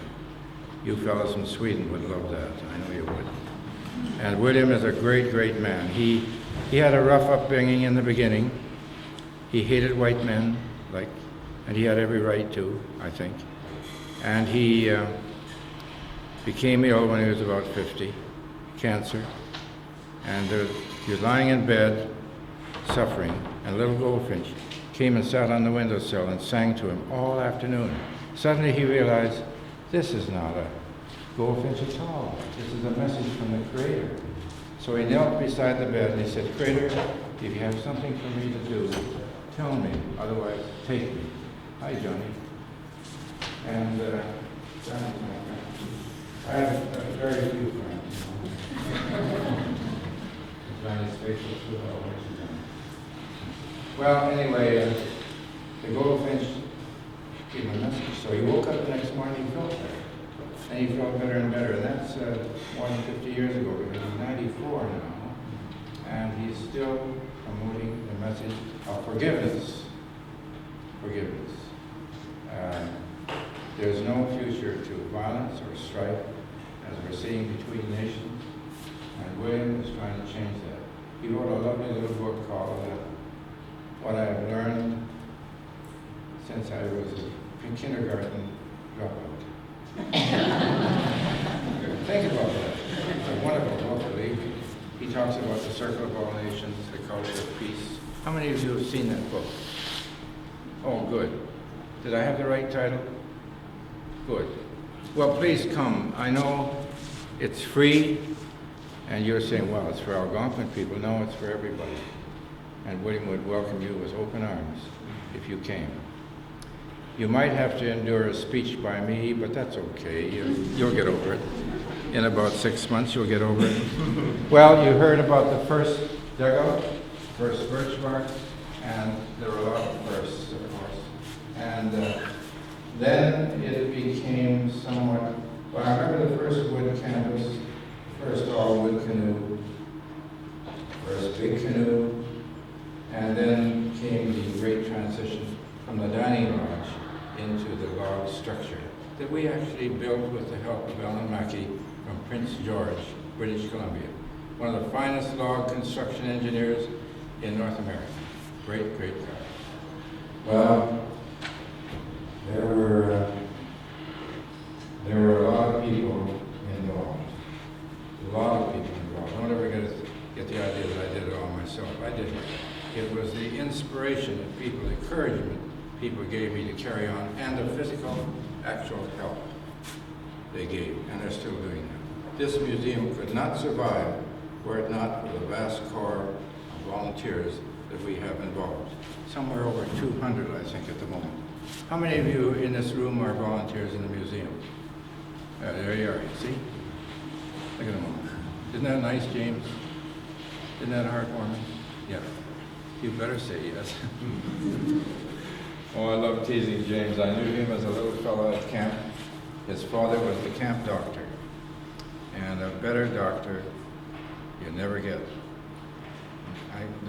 You fellows from Sweden would love that. I know you would. And William is a great, great man. He had a rough upbringing in the beginning. He hated white men, and he had every right to, I think. And he became ill when he was about 50, cancer. And he was lying in bed, suffering, and a little goldfinch came and sat on the windowsill and sang to him all afternoon. Suddenly he realized, this is not a goldfinch at all. This is a message from the Creator. So he knelt beside the bed and he said, Creator, if you have something for me to do, tell me, otherwise take me. Hi, Johnny. And Johnny's my friend. I have very few friends. Johnny's faithful to all what you've done. Well, anyway, the goldfinch gave him a message. So he woke up the next morning and felt better. And he felt better and better. And that's more than 50 years ago, because he's 94 now. And he's still promoting the message of forgiveness. Forgiveness. There's no future to violence or strife, as we're seeing between nations. And William is trying to change that. He wrote a lovely little book called What I Have Learned Since I Was a Kindergarten Dropout. Think about that. It's a wonderful book, really. He talks about the circle of all nations, the culture of peace. How many of you have seen that book? Oh, good. Did I have the right title? Good. Well, please come. I know it's free, and you're saying, well, it's for Algonquin people. No, it's for everybody. And William would welcome you with open arms if you came. You might have to endure a speech by me, but that's okay. You'll get over it. In about 6 months, you'll get over it. Well, you heard about the first dugout, first birch bark, and there were a lot of firsts, of course. And then it became somewhat, well, I remember the first wood canvas, first all-wood canoe, first big canoe, and then came the great transition from the dining lodge into the log structure that we actually built with the help of Ellen Mackey from Prince George, British Columbia. One of the finest log construction engineers in North America. Great, great guy. Well, there were a lot of people involved. A lot of people involved. Don't ever get the idea that I did it all myself. I didn't. It was the inspiration of people, the encouragement people gave me to carry on, and the physical, actual help they gave, and they're still doing that. This museum could not survive were it not for the vast corps of volunteers that we have involved. Somewhere over 200, I think, at the moment. How many of you in this room are volunteers in the museum? There you are, see? Look at them. Isn't that nice, James? Isn't that heartwarming? Yeah. You better say yes. Oh, I love teasing James. I knew him as a little fellow at camp. His father was the camp doctor. And a better doctor you never get.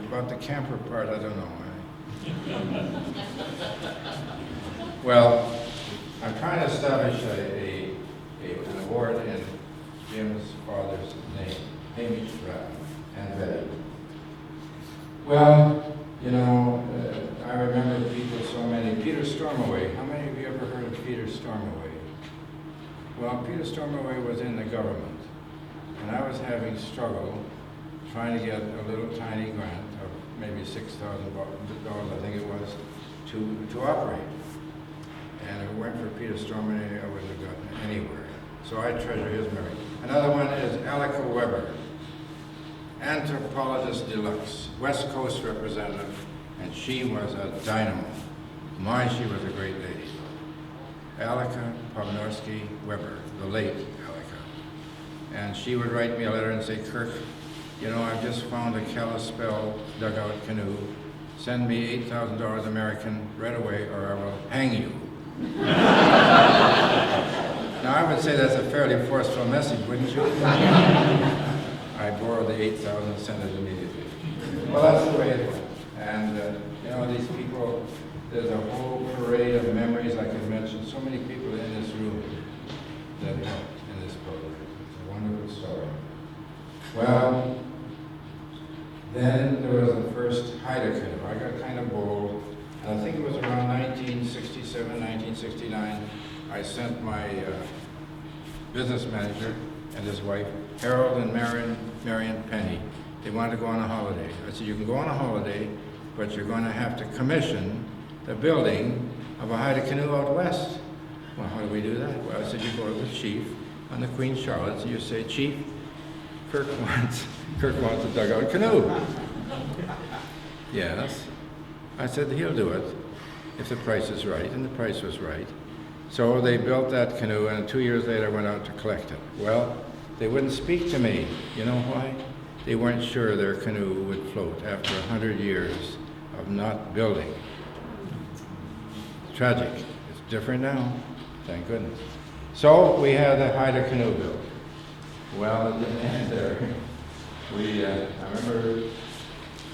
About the camper part, I don't know. Well, I'm trying to establish an award in Jim's father's name, Hamish and Betty. Well, you know, I remember people, so many. Peter Stormaway. How many of you ever heard of Peter Stormaway? Well, Peter Stormaway was in the government, and I was having struggle trying to get a little tiny grant of maybe $6,000, I think it was, to operate. And if it weren't for Peter Stormaway, I wouldn't have gotten anywhere. So I treasure his memory. Another one is Alec Weber, anthropologist deluxe, West Coast representative, and she was a dynamo. My, she was a great lady. Aleka Pavnorsky Weber, the late Aleka. And she would write me a letter and say, Kirk, you know, I've just found a Kalispell dugout canoe. Send me $8,000 American right away or I will hang you. Now, I would say that's a fairly forceful message, wouldn't you? I borrowed the $8,000 and sent it immediately. Well, that's the way it went. And, you know, these people, there's a whole parade of memories I could mention. So many people in this room that helped in this program. It's a wonderful story. Well, then there was the first Haida canoe. I got kind of bold. And I think it was around 1967, 1969, I sent my business manager and his wife, Harold and Marion Penny. They wanted to go on a holiday. I said, you can go on a holiday, but you're going to have to commission the building of a Haida canoe out west. Well, how do we do that? Well, I said, you go to the chief on the Queen Charlotte and you say, Chief, Kirk wants a dugout canoe. Yes. I said, he'll do it if the price is right, and the price was right. So they built that canoe, and 2 years later I went out to collect it. Well, they wouldn't speak to me. You know why? They weren't sure their canoe would float after 100 years of not building. Tragic. It's different now, thank goodness. So we had the Haida canoe built. Well, it didn't end there. I remember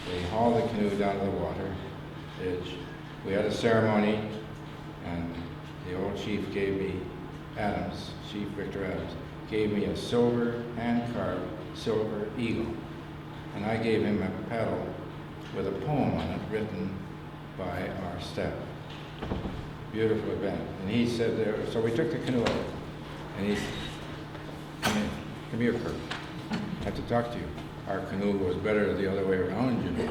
they hauled the canoe down to the water edge. We had a ceremony, and the old chief gave me, Chief Victor Adams, gave me a silver, hand-carved silver eagle. And I gave him a paddle with a poem on it written by our staff. Beautiful event. And he said there, so we took the canoe out, and he said, come here, Kirk. I have to talk to you. Our canoe was better the other way around, you know.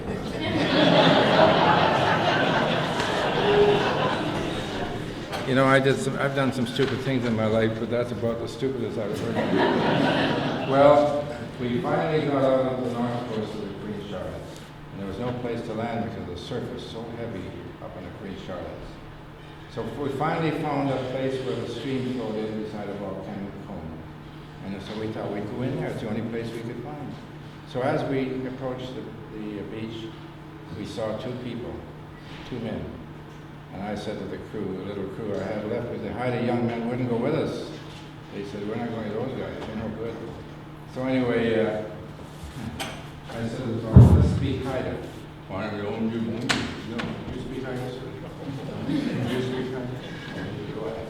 You know, I've done some stupid things in my life, but that's about the stupidest I've ever done. Well, we finally got out of the north coast of the Queen Charlottes, and there was no place to land because the surf was so heavy up in the Queen Charlottes. So we finally found a place where the stream flowed in beside a volcanic cone. And so we thought we'd go in there. It's the only place we could find. So as we approached the beach, we saw two people, two men. And I said to the crew, the little crew I had left, we said, Haida young men wouldn't go with us. They said, we're not going to those guys, they're no good. So anyway, I said to them, let's speak Haida. No, you speak Haida, sir? You speak Haida? Go ahead.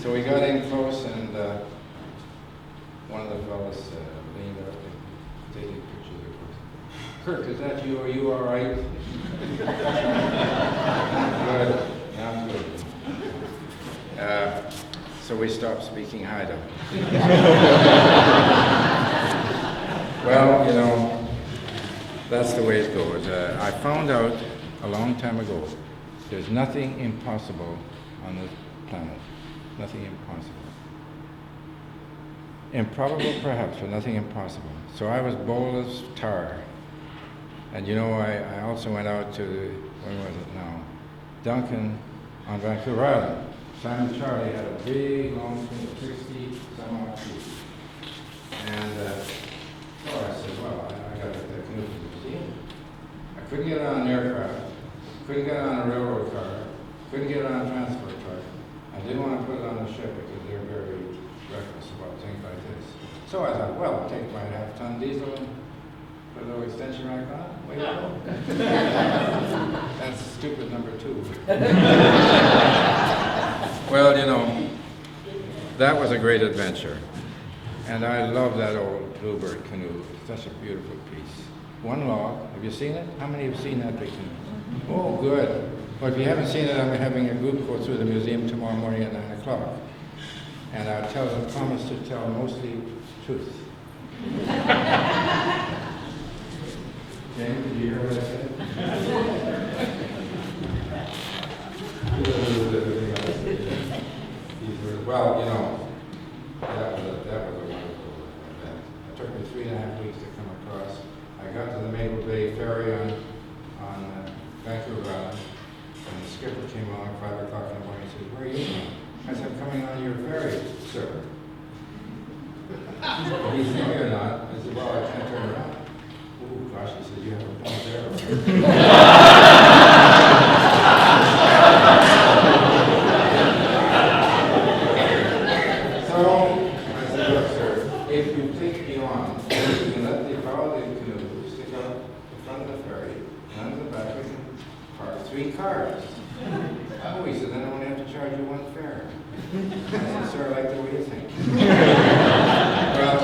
So we got in close, and one of the fellows leaned out and taking pictures of us. Kirk, is that you? Are you all right? Good. Not good. So we stopped speaking Haida. Well, you know, that's the way it goes. I found out a long time ago, there's nothing impossible on this planet. Nothing impossible. Improbable perhaps, but nothing impossible. So I was bold as tar. And you know, I also went out to, where was it now? Duncan on Vancouver Island. Simon Charlie had a big, long thing of 60 some odd feet. And so I said, well, I got to get that canoe to the museum. I couldn't get on an aircraft, couldn't get on a railroad car, couldn't get on a transport truck. I didn't want to put it on a ship because they're very reckless about things like this. So I thought, well, I'll take my half-ton diesel and put a little extension rack on. Way to go. That's stupid number 2. Well, you know, that was a great adventure. And I love that old Bluebird canoe. It's such a beautiful piece. One log. Have you seen it? How many have seen that big canoe? Oh, good. But if you haven't seen it, I'm having a group go through the museum tomorrow morning at 9 o'clock. And I'll promise to tell mostly truth. James, did you hear what I said? Well, you know, that was a wonderful event. It took me 3.5 weeks to come across. I got to the Maple Bay Ferry on Vancouver Island, and the skipper came along at 5 o'clock in the morning and said, where are you going? I said, I'm coming on your ferry, sir. He said, no, you're not. I said, well, I can't turn around. Oh, gosh, he said, you have a point there. So, I said, look, sir, if you take me on, you can let the fellow in the canoe stick out the front of the ferry, and under the back we can park 3 cars. Oh, he said, then I only have to charge you 1 fare. I said, sir, I like the way you think. Well,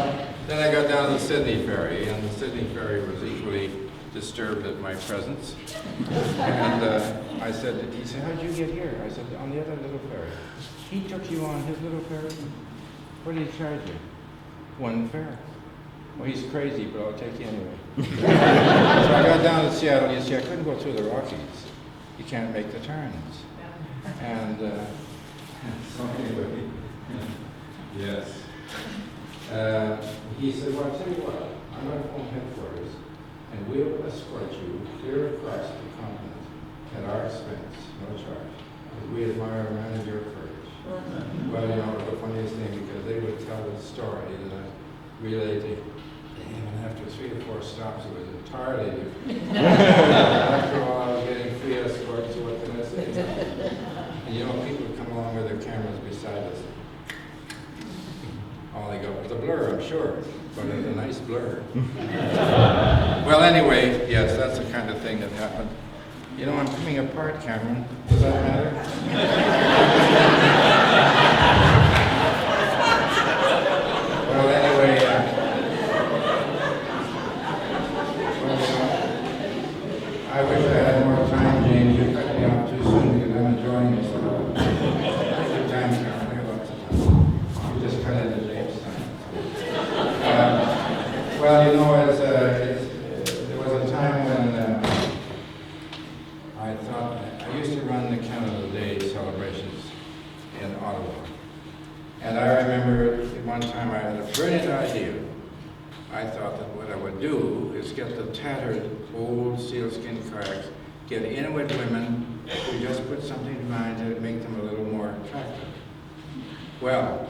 then I got down to the Sydney ferry, and the Sydney ferry was equally disturbed at my presence. And I said, he said, how did you get here? I said, on the other little ferry. He took you on his little ferry? What did he charge you? 1 fare. Well, he's crazy, but I'll take you anyway. So I got down to Seattle. You see, I couldn't go through the Rockies. You can't make the turns. And so anyway, yes. He said, well, I'll tell you what, I'm going to phone headquarters, and we'll escort you clear across the continent at our expense, no charge, because we admire a man of your courage. Well, you know, the funniest thing, because they would tell the story that I relayed to him, and after 3 or 4 stops, it was entirely different. After all, I was getting free escorts, so what can I say? And you know, people would come along with their cameras beside us. was a blur, I'm sure, but it was a nice blur. Well, anyway, yes, that's the kind of thing that happened. You know, I'm coming apart, Cameron. Does that matter? Well, anyway, I wish I had more time, James. You cut me off too soon because I'm enjoying myself. Take your time, Cameron. I have lots of time. You just cut into James' time. Well, you know, there was a time when I thought, I used to run the Canada Day celebrations in Ottawa. And I remember one time I had a brilliant idea. I thought that what I would do is get the tattered old sealskin kayaks, get Inuit women who just put something behind it, make them a little more attractive. Well,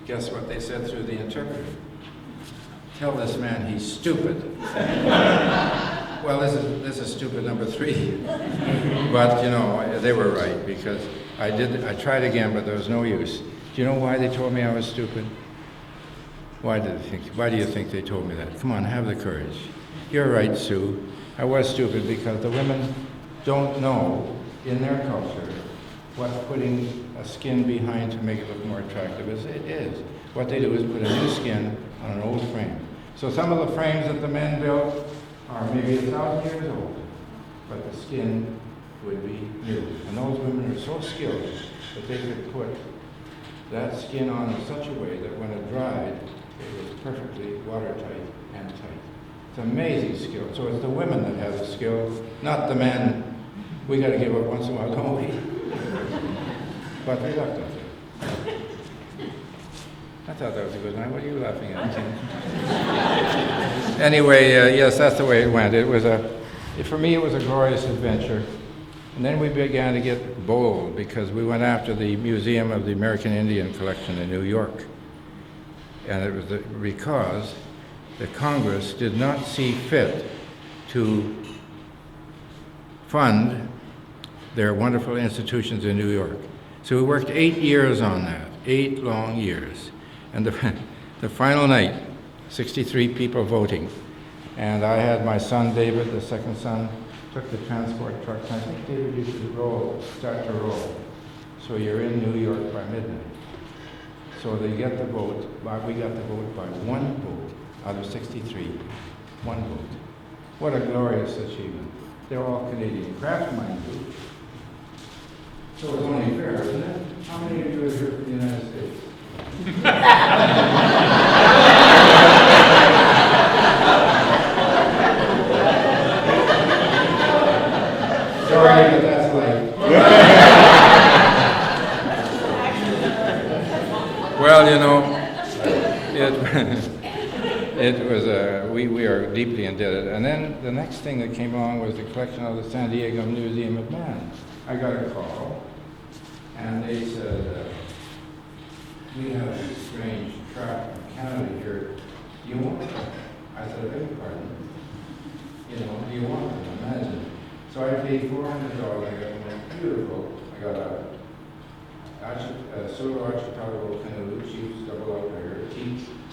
guess what they said through the interpreter? Tell this man he's stupid. Well, this is stupid number 3. But, you know, they were right, because I tried again, but there was no use. Do you know why they told me I was stupid? Why do you think they told me that? Come on, have the courage. You're right, Sue. I was stupid because the women don't know in their culture what putting a skin behind to make it look more attractive is. What they do is put a new skin on an old frame. So some of the frames that the men built are maybe 1,000 years old, but the skin would be new. And those women are so skilled that they could put that skin on in such a way that when it dried, it was perfectly watertight and tight. It's amazing skill. So it's the women that have the skill, not the men. We got to give up once in a while, don't we? But reluctantly. I thought that was a good night. What are you laughing at, Tim? Anyway, yes, that's the way it went. For me, it was a glorious adventure. And then we began to get bold because we went after the Museum of the American Indian Collection in New York. And it was because the Congress did not see fit to fund their wonderful institutions in New York. So we worked 8 years on that, 8 long years. And the final night, 63 people voting. And I had my son, David, the second son, took the transport truck. I think, David, you should start to roll. So you're in New York by midnight. So they get the vote, we got the vote by 1 vote out of 63. 1 vote. What a glorious achievement. They're all Canadian craft, mind you. So it's only fair, isn't it? How many of you are here from the United States? Sorry, but that's life. Well, you know, it was we are deeply indebted. And then the next thing that came along was the collection of the San Diego Museum of Man. I got a call, and they said, we have a strange trout from Canada here. Do you want them? I said, I beg your pardon. You know, do you want them? Imagine. So I paid $400. I got one beautiful. I got a solo archipelago canoe, chiefs, double outrigger,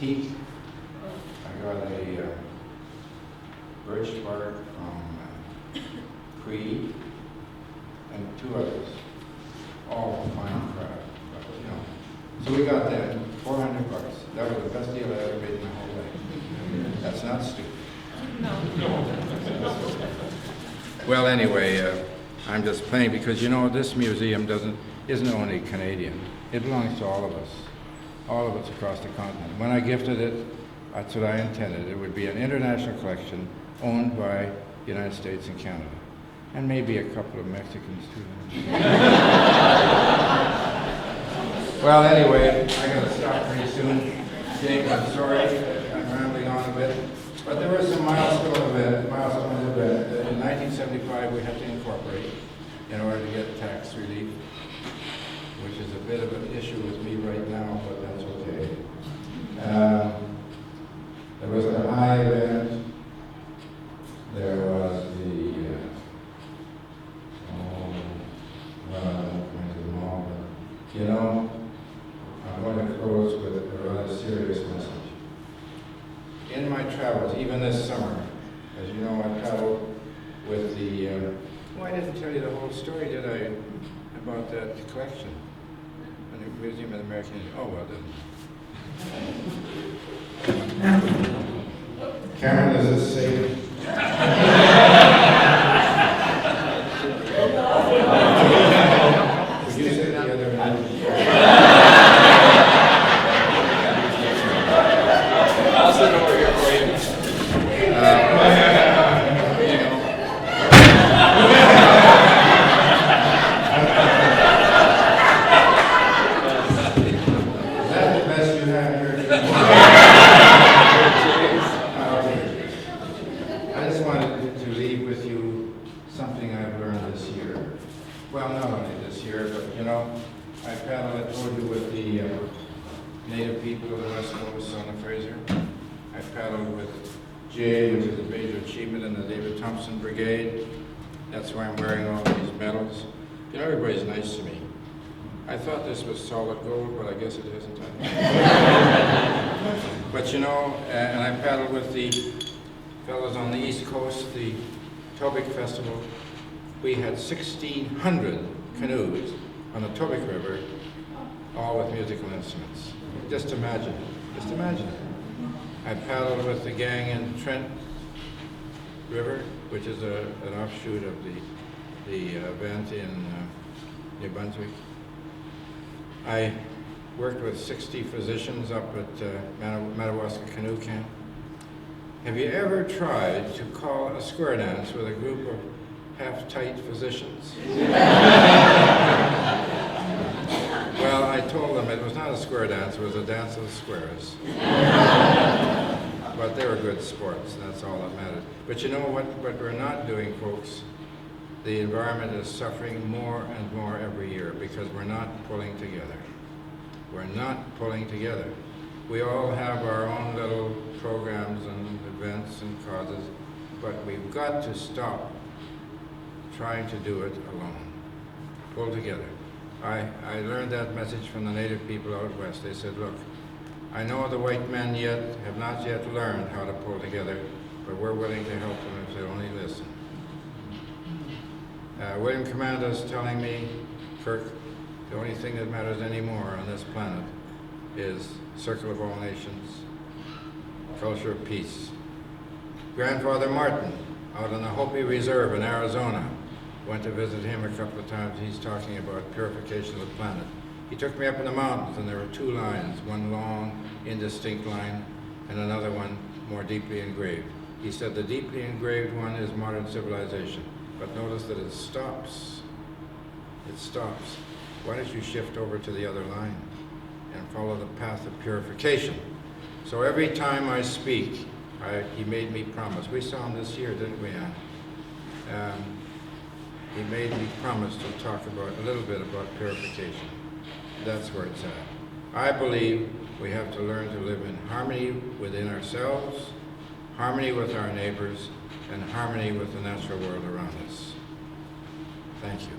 teak. I got a birch bark from Cree, and 2 others, all fine craft. But, you know. So we got that, $400. That was the best deal I ever made in my whole life. That's not stupid. No. Well, anyway, I'm just playing because, you know, this museum isn't only Canadian. It belongs to all of us across the continent. When I gifted it, that's what I intended. It would be an international collection owned by the United States and Canada. And maybe a couple of Mexicans too. Well, anyway, I gotta stop pretty soon. James, I'm sorry, I'm rambling on a bit. But there were some milestone events. In 1975, we had to incorporate in order to get tax relief, which is a bit of an issue with me right now, but that's okay. There was the high event. There was the, well, I won't go into them all, but, you know, I'm going to close with a rather serious message. As you know, I paddled with the, well, I didn't tell you the whole story, did I, about that collection? And the Museum of the American, oh, well then. Cameron, is this safe? Would you sit the other end? I'll sit over here for you. Is that the best you have here? I just wanted to leave with you something I've learned this year. Well, not only this year, but you know, I paddled, I told you, with the native people of the West Coast on the Fraser. I paddled with Jay, which is a major achievement in the David Thompson Brigade. That's why I'm wearing all these medals. You know, everybody's nice to me. I thought this was solid gold, but I guess it isn't. But you know, and I paddled with the fellows on the East Coast, the Tobic Festival. We had 1,600 canoes on the Tobic River, all with musical instruments. Just imagine it. Just imagine it. I paddled with the gang in Trent River, which is an offshoot of the event in New Brunswick. I worked with 60 physicians up at Madawaska Canoe Camp. Have you ever tried to call a square dance with a group of half-tight physicians? Well, I told them it was not a square dance, it was a dance of the squares. But they were good sports, that's all that mattered. But you know what we're not doing, folks? The environment is suffering more and more every year because we're not pulling together. We're not pulling together. We all have our own little programs and events and causes, but we've got to stop trying to do it alone. Pull together. I learned that message from the native people out west. They said, look, I know the white men have not yet learned how to pull together, but we're willing to help them if they only listen. William Commando's telling me, Kirk, the only thing that matters anymore on this planet is circle of all nations, culture of peace. Grandfather Martin, out on the Hopi Reserve in Arizona, went to visit him a couple of times. He's talking about purification of the planet. He took me up in the mountains, and there were two lines, one long, indistinct line, and another one more deeply engraved. He said the deeply engraved one is modern civilization, but notice that it stops. It stops. Why don't you shift over to the other line and follow the path of purification? So every time I speak, he made me promise. We saw him this year, didn't we, Ann? He made me promise to talk about a little bit about purification. That's where it's at. I believe we have to learn to live in harmony within ourselves, harmony with our neighbors, and harmony with the natural world around us. Thank you.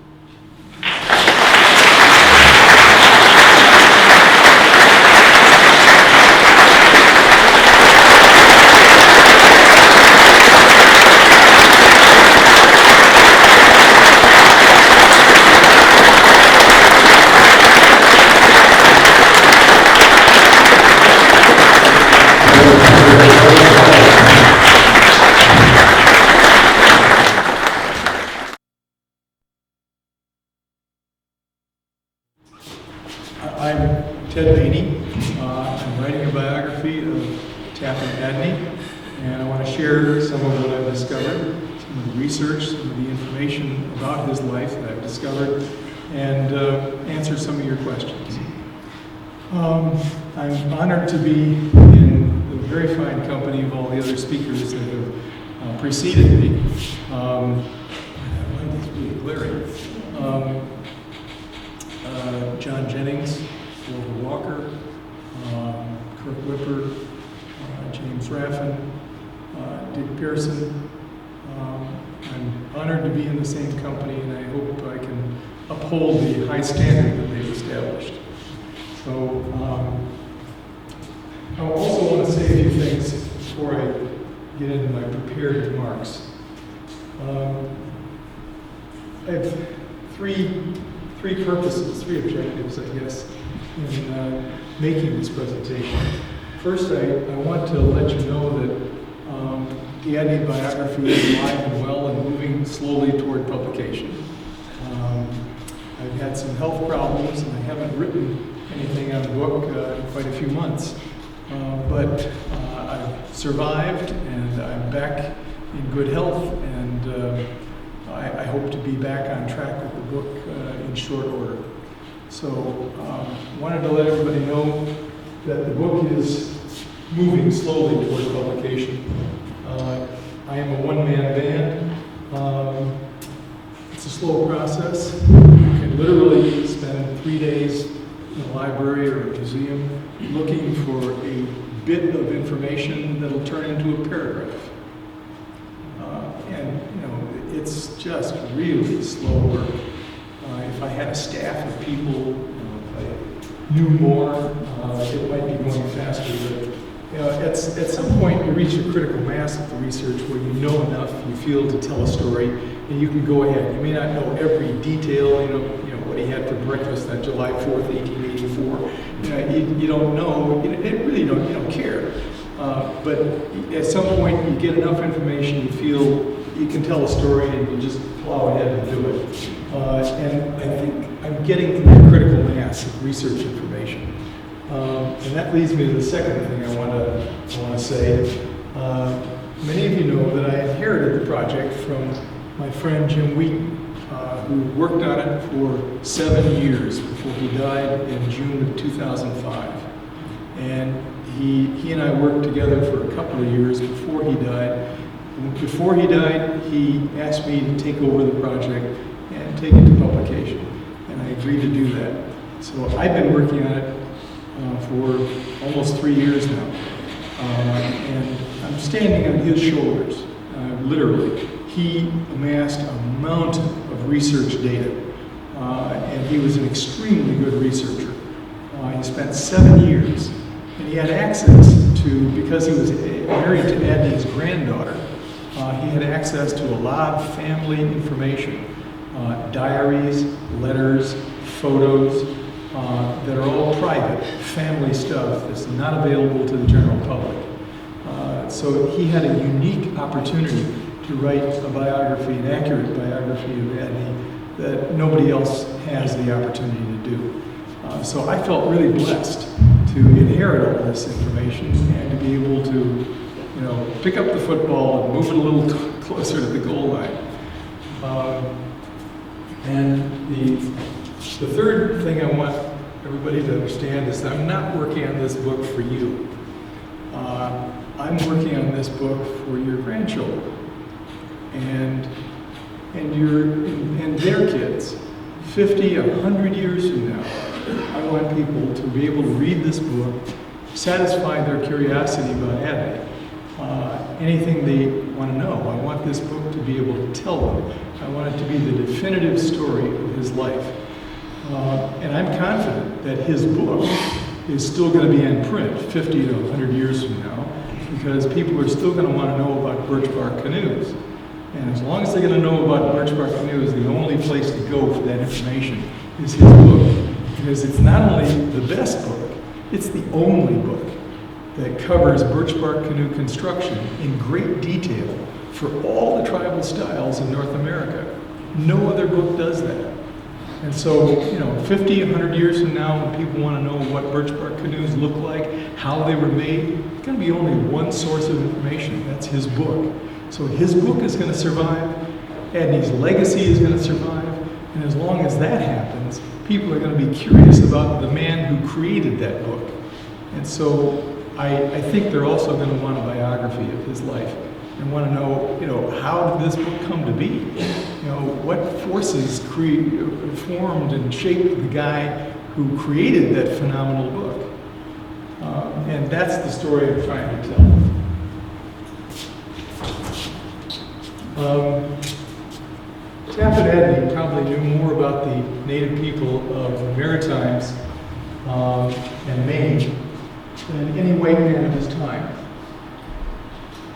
I'm Ted Behne. I'm writing a biography of Tappan Adney, and I want to share some of what I've discovered, some of the research, some of the information about his life that I've discovered, and answer some of your questions. I'm honored to be in the very fine company of all the other speakers that have preceded me. It's really glaring. John Jennings, Walker, Kirk Wipper, James Raffin, Dick Pearson. I'm honored to be in the same company, and I hope I can uphold the high standard that they've established. So I also want to say a few things before I get into my prepared remarks. I have three purposes, three objectives, I guess, in making this presentation. First, I want to let you know that the Adney biography is alive and well and moving slowly toward publication. I've had some health problems and I haven't written anything on the book in quite a few months. But I've survived and I'm back in good health, and I hope to be back on track with the book in short order. So wanted to let everybody know that the book is moving slowly toward publication. I am a one-man band. It's a slow process. You can literally spend 3 days in a library or a museum looking for a bit of information that'll turn into a paragraph. And it's just really slow work. If I had a staff of people, if I knew more, it might be going faster. But at some point you reach a critical mass of the research where you know enough, you feel to tell a story, and you can go ahead. You may not know every detail, what he had for breakfast on July 4th, 1884. You don't know, you don't care. But at some point you get enough information, you feel you can tell a story, and you just plow ahead and do it. And I think I'm getting to that critical mass of research information. And that leads me to the second thing I want to say. Many of you know that I inherited the project from my friend Jim Wheaton, who worked on it for 7 years before he died in June of 2005. And he and I worked together for a couple of years before he died. And before he died, he asked me to take over the project and take it to publication. And I agreed to do that. So I've been working on it for almost 3 years now. And I'm standing on his shoulders, literally. He amassed a mountain of research data, and he was an extremely good researcher. He spent 7 years, and he had access to, because he was married to Adney's granddaughter, he had access to a lot of family information, diaries, letters, photos, that are all private, family stuff that's not available to the general public. So he had a unique opportunity to write a biography, an accurate biography of Adney that nobody else has the opportunity to do. So I felt really blessed to inherit all this information and to be able to, pick up the football and move it a little closer to the goal line. And the third thing I want everybody to understand is that I'm not working on this book for you. I'm working on this book for your grandchildren and their kids. 50, 100 years from now, I want people to be able to read this book, satisfy their curiosity about Adney. Anything they want to know, I want this book to be able to tell them. I want it to be the definitive story of his life. And I'm confident that his book is still going to be in print 50 to 100 years from now, because people are still going to want to know about birch bark canoes. And as long as they're going to know about birch bark canoes, the only place to go for that information is his book. Because it's not only the best book, it's the only book that covers birch bark canoe construction in great detail for all the tribal styles in North America. No other book does that. And so, 50, 100 years from now, when people want to know what birch bark canoes look like, how they were made, it's going to be only one source of information. That's his book. So his book is going to survive, Adney's legacy is going to survive, and as long as that happens, people are going to be curious about the man who created that book. And so I think they're also going to want a biography of his life and want to know, how did this book come to be? What forces formed and shaped the guy who created that phenomenal book? And that's the story I'm trying to tell. Tappan Adney probably knew more about the native people of the Maritimes and Maine than any white man of his time.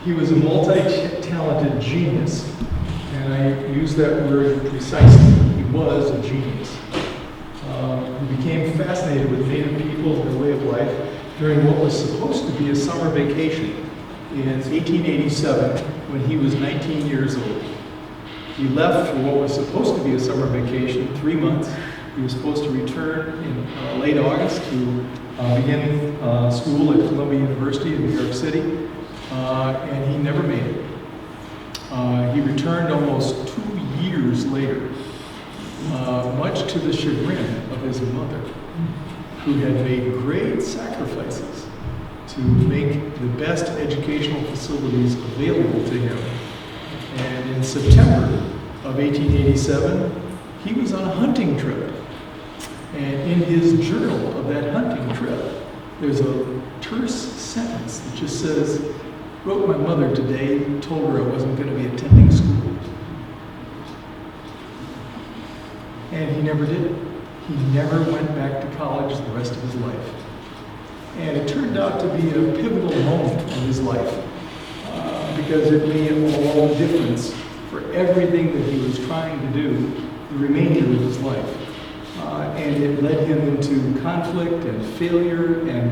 He was a multi-talented genius, and I use that word precisely. He was a genius. He became fascinated with Native people and their way of life during what was supposed to be a summer vacation in 1887 when he was 19 years old. He left for what was supposed to be a summer vacation, 3 months. He was supposed to return in late August to begin school at Columbia University in New York City, and he never made it. He returned almost 2 years later, much to the chagrin of his mother, who had made great sacrifices to make the best educational facilities available to him. And in September of 1887, he was on a hunting trip. And in his journal of that hunting trip, there's a terse sentence that just says, "Wrote my mother today, told her I wasn't going to be attending school." And he never did. He never went back to college the rest of his life. And it turned out to be a pivotal moment in his life because it made all the difference for everything that he was trying to do the remainder of his life. And it led him into conflict and failure and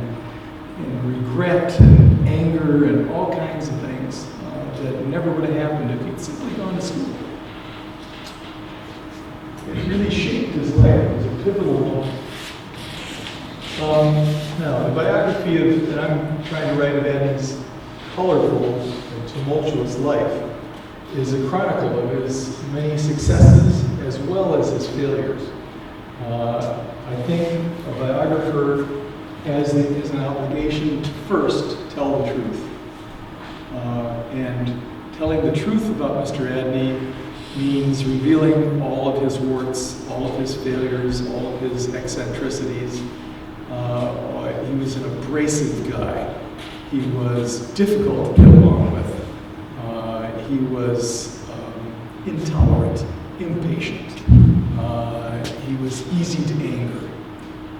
regret and anger and all kinds of things that never would have happened if he'd simply gone to school. It really shaped his life. It was a pivotal moment. Now, the biography that I'm trying to write of Adney's colorful and tumultuous life is a chronicle of his many successes as well as his failures. I think a biographer has an obligation to first tell the truth. And telling the truth about Mr. Adney means revealing all of his warts, all of his failures, all of his eccentricities. He was an abrasive guy. He was difficult to get along with. He was intolerant, impatient. He was easy to anger.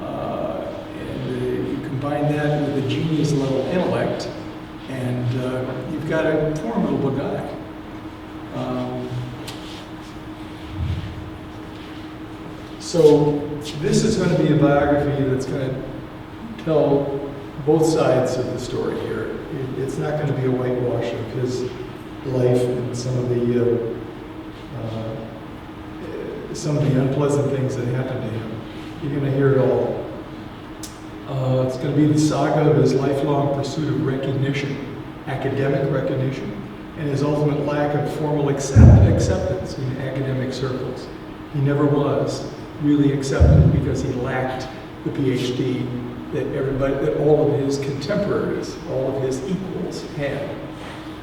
And you combine that with a genius level intellect, and you've got a formidable guy. So this is going to be a biography that's going to tell both sides of the story here. It's not going to be a whitewash of his life and some of the unpleasant things that happened to him. You're going to hear it all. It's going to be the saga of his lifelong pursuit of recognition, academic recognition, and his ultimate lack of formal acceptance in academic circles. He never was really accepted because he lacked the PhD that all of his contemporaries, all of his equals had.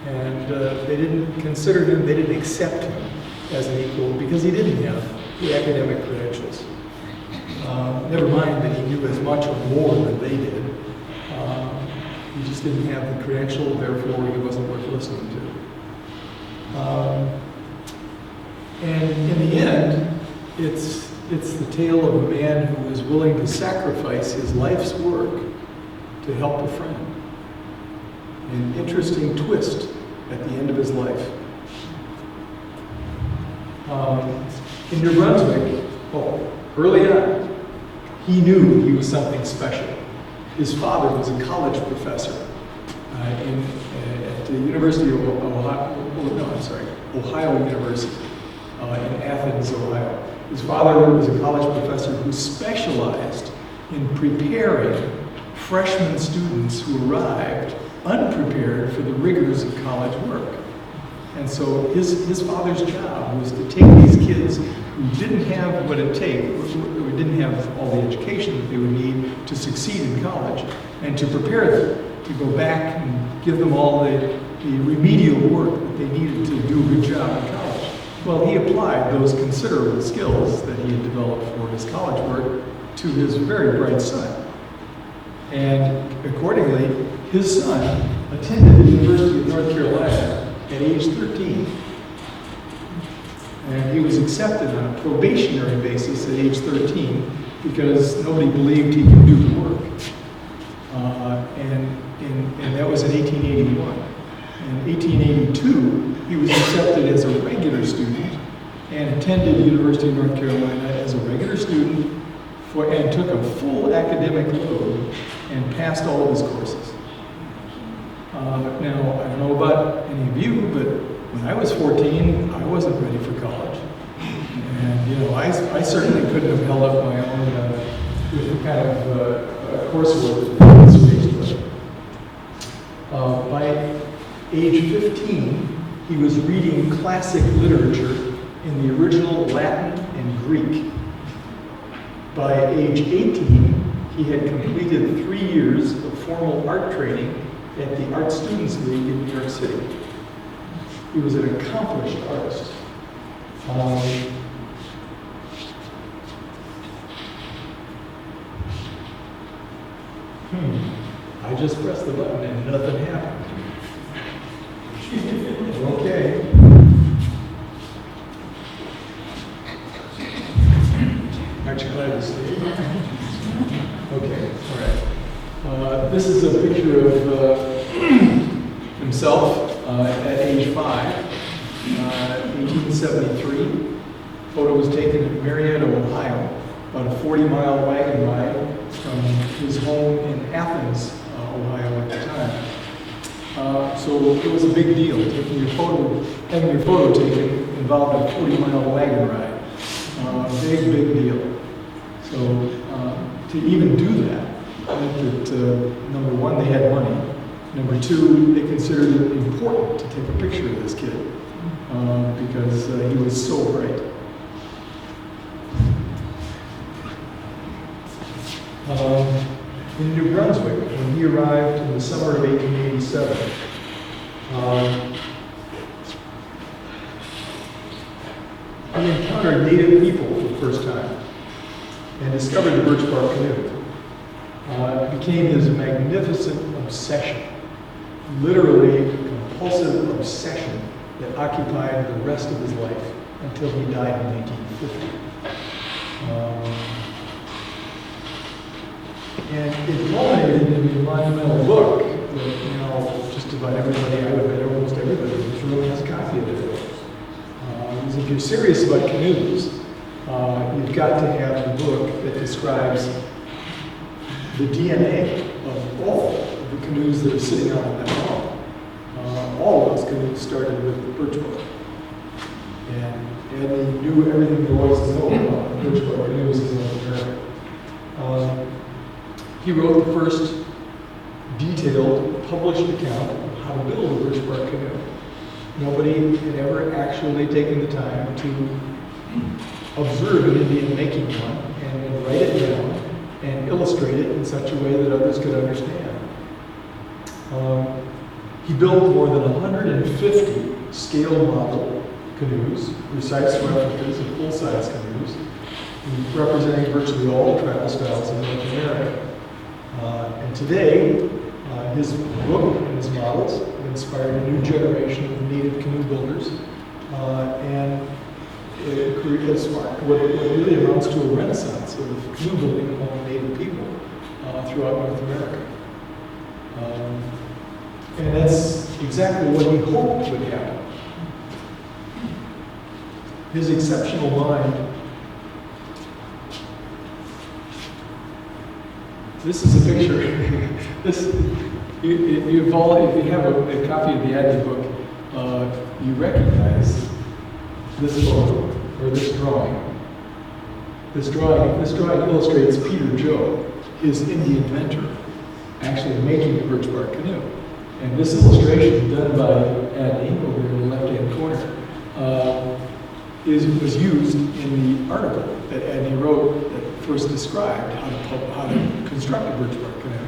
And they didn't consider him, they didn't accept him as an equal because he didn't have the academic credentials. Never mind that he knew as much or more than they did. He just didn't have the credential, therefore he wasn't worth listening to. And in the end, it's the tale of a man who was willing to sacrifice his life's work to help a friend. An interesting twist at the end of his life. In New Brunswick, early on, he knew he was something special. His father was a college professor at the University of Ohio University in Athens, Ohio. His father was a college professor who specialized in preparing freshman students who arrived unprepared for the rigors of college work. And so his father's job was to take these kids who didn't have what it takes, who didn't have all the education that they would need to succeed in college, and to prepare them to go back and give them all the remedial work that they needed to do a good job in college. Well, he applied those considerable skills that he had developed for his college work to his very bright son. And accordingly, his son attended the University of North Carolina at age 13. And he was accepted on a probationary basis at age 13 because nobody believed he could do the work. And that was in 1881. In 1882, he was accepted as a regular student and attended University of North Carolina as a regular student and took a full academic load and passed all of his courses. Now, I don't know about any of you, but when I was 14, I wasn't ready for college. And, you know, I certainly couldn't have held up my own with the kind of coursework that was faced with. By age 15, he was reading classic literature in the original Latin and Greek. By age 18, he had completed 3 years of formal art training at the Art Students League in New York City. He was an accomplished artist. I just pressed the button and nothing happened. Okay. Aren't you glad to see it? Okay, all right. This is a picture of himself at age 5, 1873. Photo was taken in Marietta, Ohio, about a 40-mile wagon ride from his home in Athens, Ohio at the time. So it was a big deal. Having your photo taken involved a 40-mile wagon ride. Big deal. So to even do that, I think that number one, they had money. Number two, they considered it important to take a picture of this kid because he was so bright. In New Brunswick, when he arrived in the summer of 1887, he encountered native people for the first time and discovered the birch bark canoe. It became his magnificent obsession, literally a compulsive obsession that occupied the rest of his life until he died in 1850. And it culminated in a monumental book that now just about everybody, I would bet almost everybody in this room has a copy of it. Because if you're serious about canoes, you've got to have the book that describes the DNA of all of the canoes that are sitting out on that wall. All of those canoes started with birch bark. And Adney knew everything there was to know about birch bark canoes in North America. He wrote the first detailed published account of how to build a birch bark canoe. Nobody had ever actually taken the time to observe an Indian making one and then write it down and illustrate it in such a way that others could understand. He built more than 150 scale model canoes, precise replicas of full-size canoes, representing virtually all the travel styles in North America. And today, his book and his models have inspired a new generation of native canoe builders, and it creates what really amounts to a renaissance of canoe building among native people throughout North America. And that's exactly what he hoped would happen. His exceptional mind. This is a picture. If you have a copy of the Adney book, you recognize this photo or this drawing. This drawing illustrates Peter Joe, his Indian mentor, actually making a birch bark canoe. And this illustration, done by Adney over in the left-hand corner, was used in the article that Adney wrote that first described how to construct a birch bark canoe.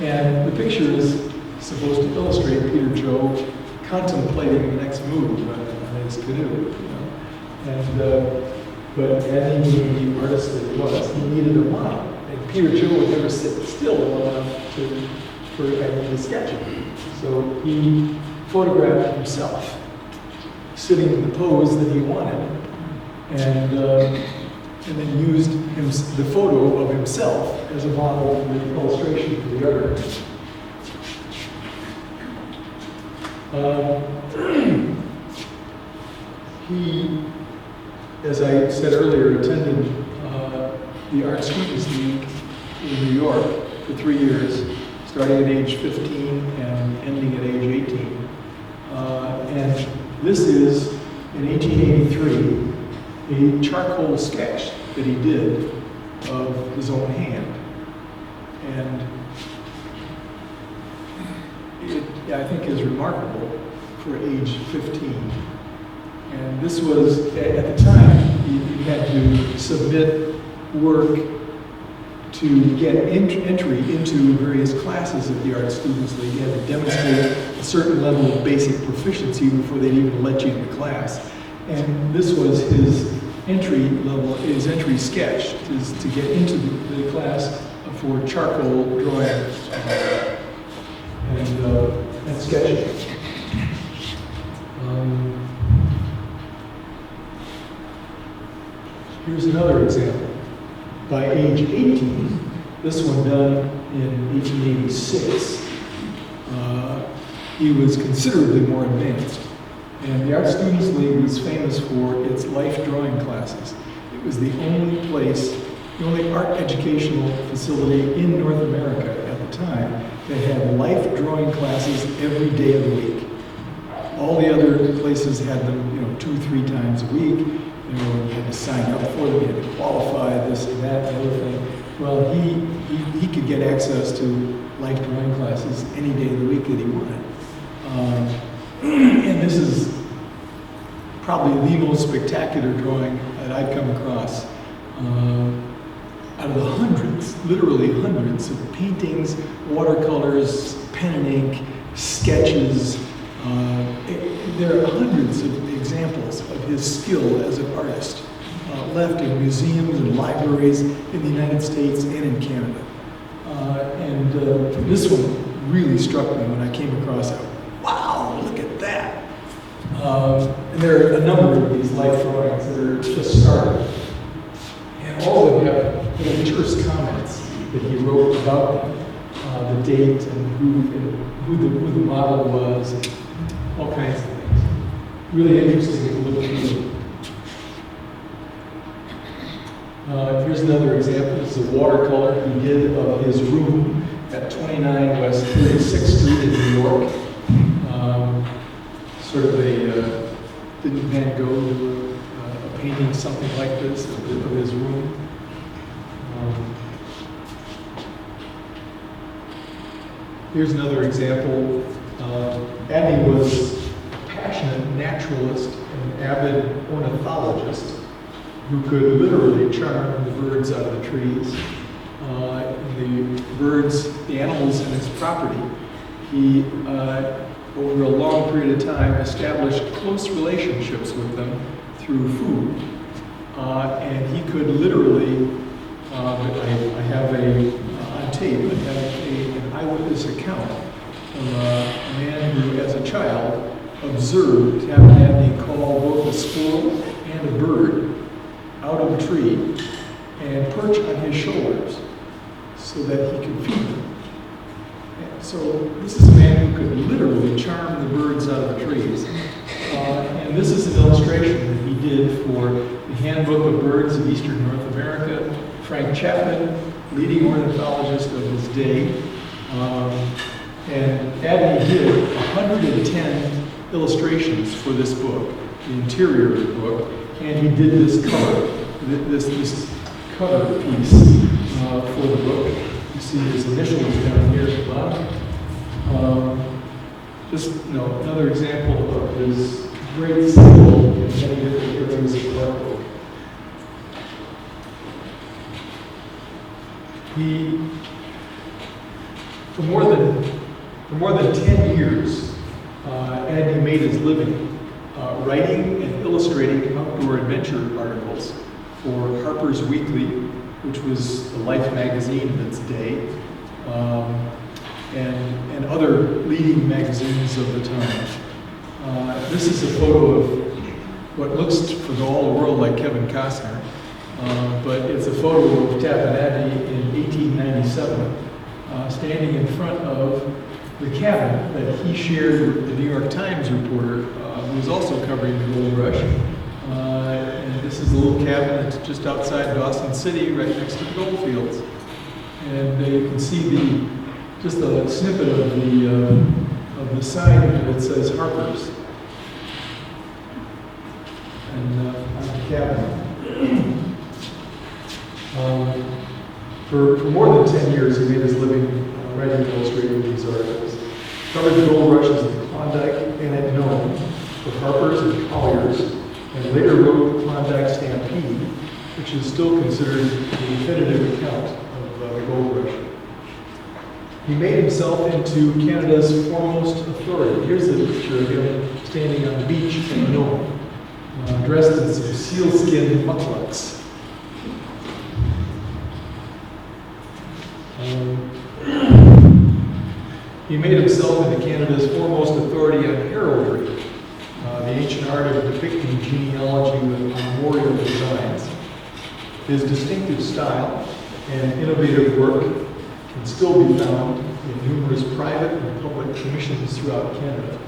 And the picture is supposed to illustrate Peter Joe contemplating the next move on his canoe. But Adney, being the artist that he was, he needed a model. And Peter Joe would never sit still long enough for Adney to sketch it. So he photographed himself sitting in the pose that he wanted, and then used the photo of himself as a model for the illustration for the other. He, as I said earlier, attended the Art Students League in New York for 3 years, starting at age 15 and ending at age 18. And this is, in 1883, a charcoal sketch that he did of his own hand. And it, I think, is remarkable for age 15. And this was, at the time, you had to submit work to get entry into various classes at the Art Students League. You had to demonstrate a certain level of basic proficiency before they'd even let you into class. And this was his entry level, his entry sketch, to get into the class for charcoal drawing and sketching. Here's another example. By age 18, this one done in 1886, he was considerably more advanced. And the Art Students League was famous for its life drawing classes. It was the only place, the only art educational facility in North America at the time that had life drawing classes every day of the week. All the other places had them, 2-3 times a week. You had to sign up for them, you had to qualify this and that and the other thing. Well, he could get access to life drawing classes any day of the week that he wanted. And this is probably the most spectacular drawing that I've come across. Out of the hundreds, literally hundreds of paintings, watercolors, pen and ink, sketches, there are hundreds of examples of his skill as an artist left in museums and libraries in the United States and in Canada. And this one really struck me when I came across it. Wow, look at that. And there are a number of these life drawings that are just started. And all of them have terse comments that he wrote about them, the date and who the model was, and all kinds of things. Really interesting to look through. Here's another example. This is a watercolor he did of his room at 29 West 36th Street in New York. Sort of didn't Van Gogh do a painting something like this of his room? Here's another example. Adney was a passionate naturalist and avid ornithologist who could literally charm the birds out of the trees. The animals in his property, he, over a long period of time, established close relationships with them through food. And he could literally, I have on tape, I have an eyewitness account of a man who, as a child, observed Tappan Adney call both a squirrel and a bird out of a tree and perch on his shoulders so that he could feed them. And so this is a man who could literally charm the birds out of the trees. And this is an illustration that he did for the Handbook of Birds of Eastern North America. Frank Chapman, leading ornithologist of his day. And Adney did 110 illustrations for this book, the interior of the book, and he did this cover, this cover piece for the book. You see his initials down here at the bottom. Just another example of his great skill in many different areas of the book. He, for more than 10 years, Adney made his living writing and illustrating outdoor adventure articles for Harper's Weekly, which was the Life magazine of its day, and other leading magazines of the time. This is a photo of what looks for all the world like Kevin Costner, but it's a photo of Tappan Adney in 1897, standing in front of the cabin that he shared with the New York Times reporter who was also covering the gold rush. And this is a little cabin that's just outside Dawson City, right next to the gold fields. And you can see just a snippet of the sign that says Harper's. And on the cabin. For more than 10 years, he made his living writing and illustrating these articles. Covered the gold rushes of the Klondike and at Nome for Harper's and Collier's, and later wrote the Klondike Stampede, which is still considered the definitive account of the gold rush. He made himself into Canada's foremost authority. Here's a picture of him standing on the beach at Nome, dressed in some sealskin mukluks. He made himself into Canada's foremost authority on heraldry, the ancient art of depicting genealogy with armorial designs. His distinctive style and innovative work can still be found in numerous private and public commissions throughout Canada.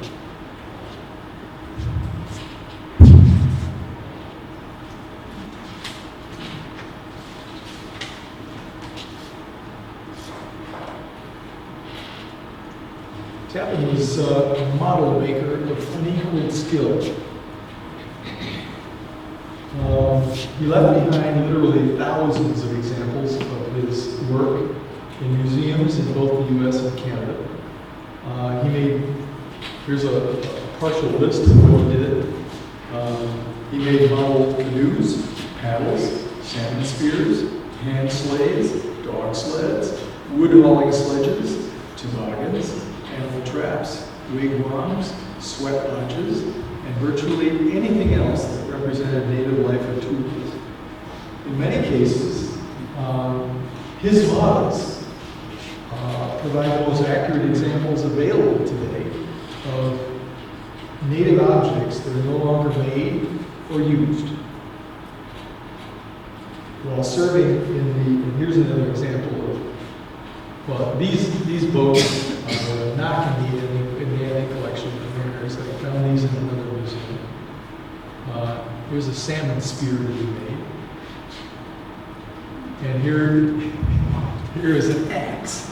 Tappan was a model maker of unequaled skill. He left behind literally thousands of examples of his work in museums in both the U.S. and Canada. Here's a partial list of what he did. He made model canoes, paddles, salmon spears, hand sleighs, dog sleds, wood hauling sledges, toboggans, animal traps, wigwams, sweat lodges, and virtually anything else that represented native life or tools. In many cases, his models provide the most accurate examples available today of native objects that are no longer made or used. While serving and here's another example of, well, these boats are not in the Adney collection of mariners. I found these in another museum. Here's a salmon spear that he made. And here is an axe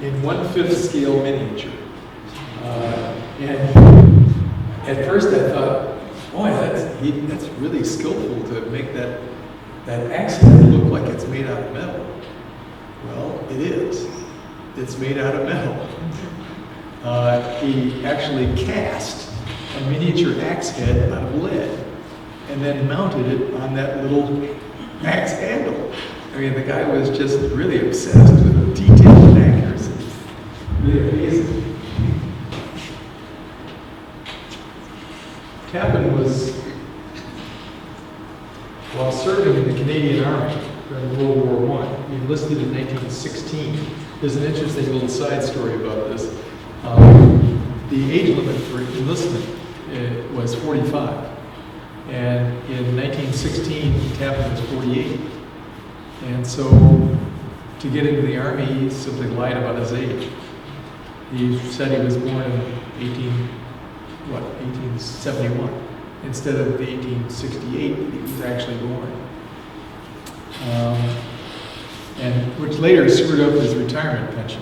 in 1/5 scale miniature. And at first I thought, boy, that's really skillful to make that axe head look like it's made out of metal. Well, it is. It's made out of metal. He actually cast a miniature axe head out of lead and then mounted it on that little axe handle. I mean, the guy was just really obsessed with detail and accuracy. Really amazing. Tappan was, while serving in the Canadian Army during World War I, he enlisted in 1916. There's an interesting little side story about this. The age limit for enlistment was 45. And in 1916, Tappan was 48. And so, to get into the Army, he simply lied about his age. He said he was born in 1871, instead of 1868 he was actually born. And which later screwed up his retirement pension.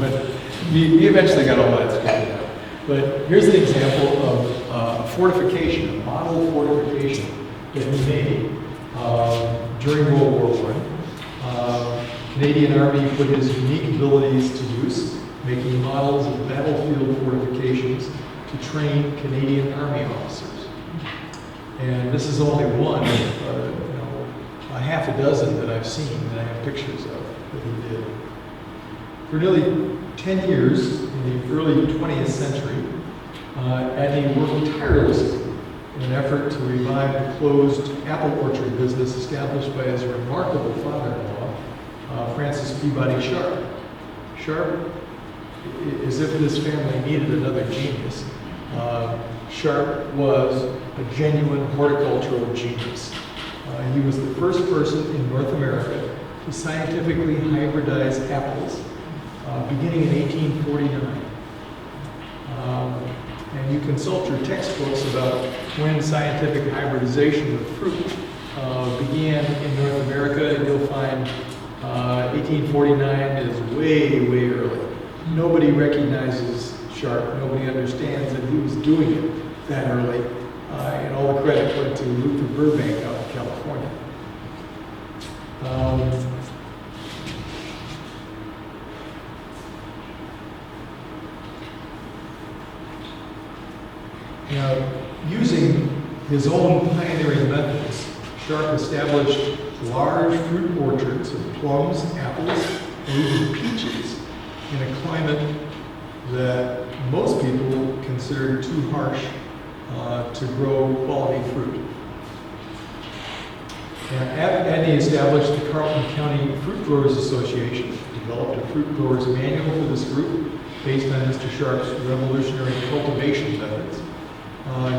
But he eventually got all that straightened out. But here's an example of a fortification, a model fortification that he made during World War I. Canadian Army put his unique abilities to use, making models of battlefield fortifications to train Canadian Army officers. And this is only one, a half a dozen that I've seen that I have pictures of that he did. For nearly 10 years in the early 20th century, Adney worked tirelessly in an effort to revive the closed apple orchard business established by his remarkable father-in-law, Francis Peabody Sharp. Sharp, as if this family needed another genius, Sharp was a genuine horticultural genius. He was the first person in North America to scientifically hybridize apples beginning in 1849. And you consult your textbooks about when scientific hybridization of fruit began in North America, and you'll find 1849 is way, way early. Nobody recognizes Sharp. Nobody understands that he was doing it that early. And all the credit went to Luther Burbank out in California. Now, using his own pioneering methods, Sharp established large fruit orchards of plums, apples, and even peaches in a climate that most people consider too harsh to grow quality fruit. Adney established the Carleton County Fruit Growers Association, developed a fruit growers manual for this group based on Mr. Sharp's revolutionary cultivation methods.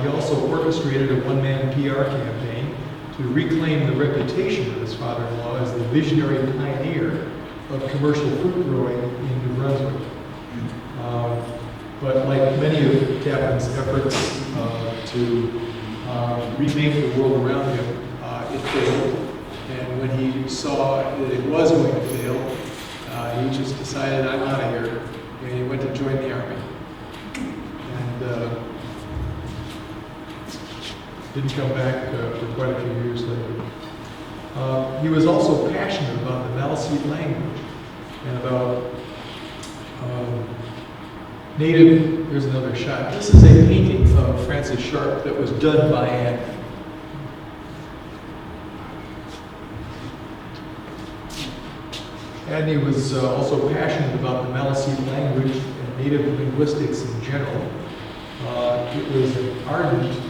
He also orchestrated a one-man PR campaign to reclaim the reputation of his father-in-law as the visionary pioneer of commercial fruit growing in New Brunswick. But like many of Tappan's efforts to remake the world around him, it failed. And when he saw that it was going to fail, he just decided, I'm out of here. And he went to join the army. And didn't come back for quite a few years later. He was also passionate about the Maliseet language and about native. Here's another shot. This is a painting of Francis Sharp that was done by Adney. Adney was also passionate about the Maliseet language and native linguistics in general. It was an ardent,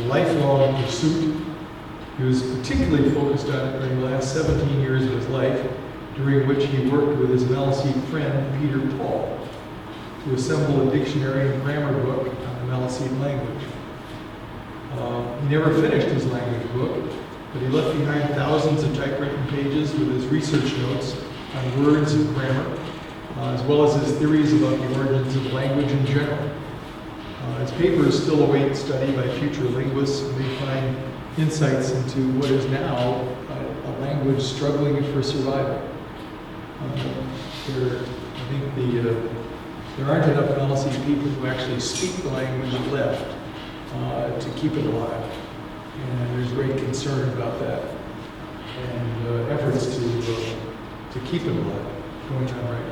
lifelong pursuit. He was particularly focused on it during the last 17 years of his life, during which he worked with his Maliseet friend, Peter Paul, to assemble a dictionary and grammar book on the Maliseet language. He never finished his language book, but he left behind thousands of typewritten pages with his research notes on words and grammar, as well as his theories about the origins of language in general. His papers still await study by future linguists who may find insights into what is now a language struggling for survival. I think there aren't enough Maliseet people who actually speak the language left to keep it alive. And there's great concern about that. And efforts to keep it alive going on right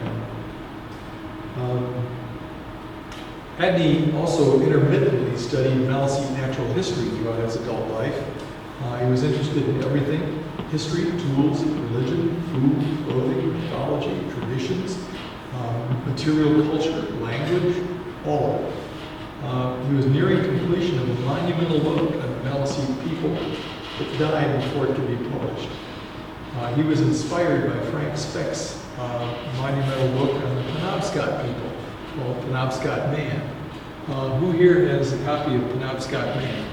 now. Adney also intermittently studied Maliseet natural history throughout his adult life. He was interested in everything: history, tools, religion, food, clothing, mythology, traditions, material culture, language, all of it. He was nearing completion of a monumental book on the Maliseet people that died before it could be published. He was inspired by Frank Speck's monumental book on the Penobscot people, called Penobscot Man. Who here has a copy of Penobscot Man?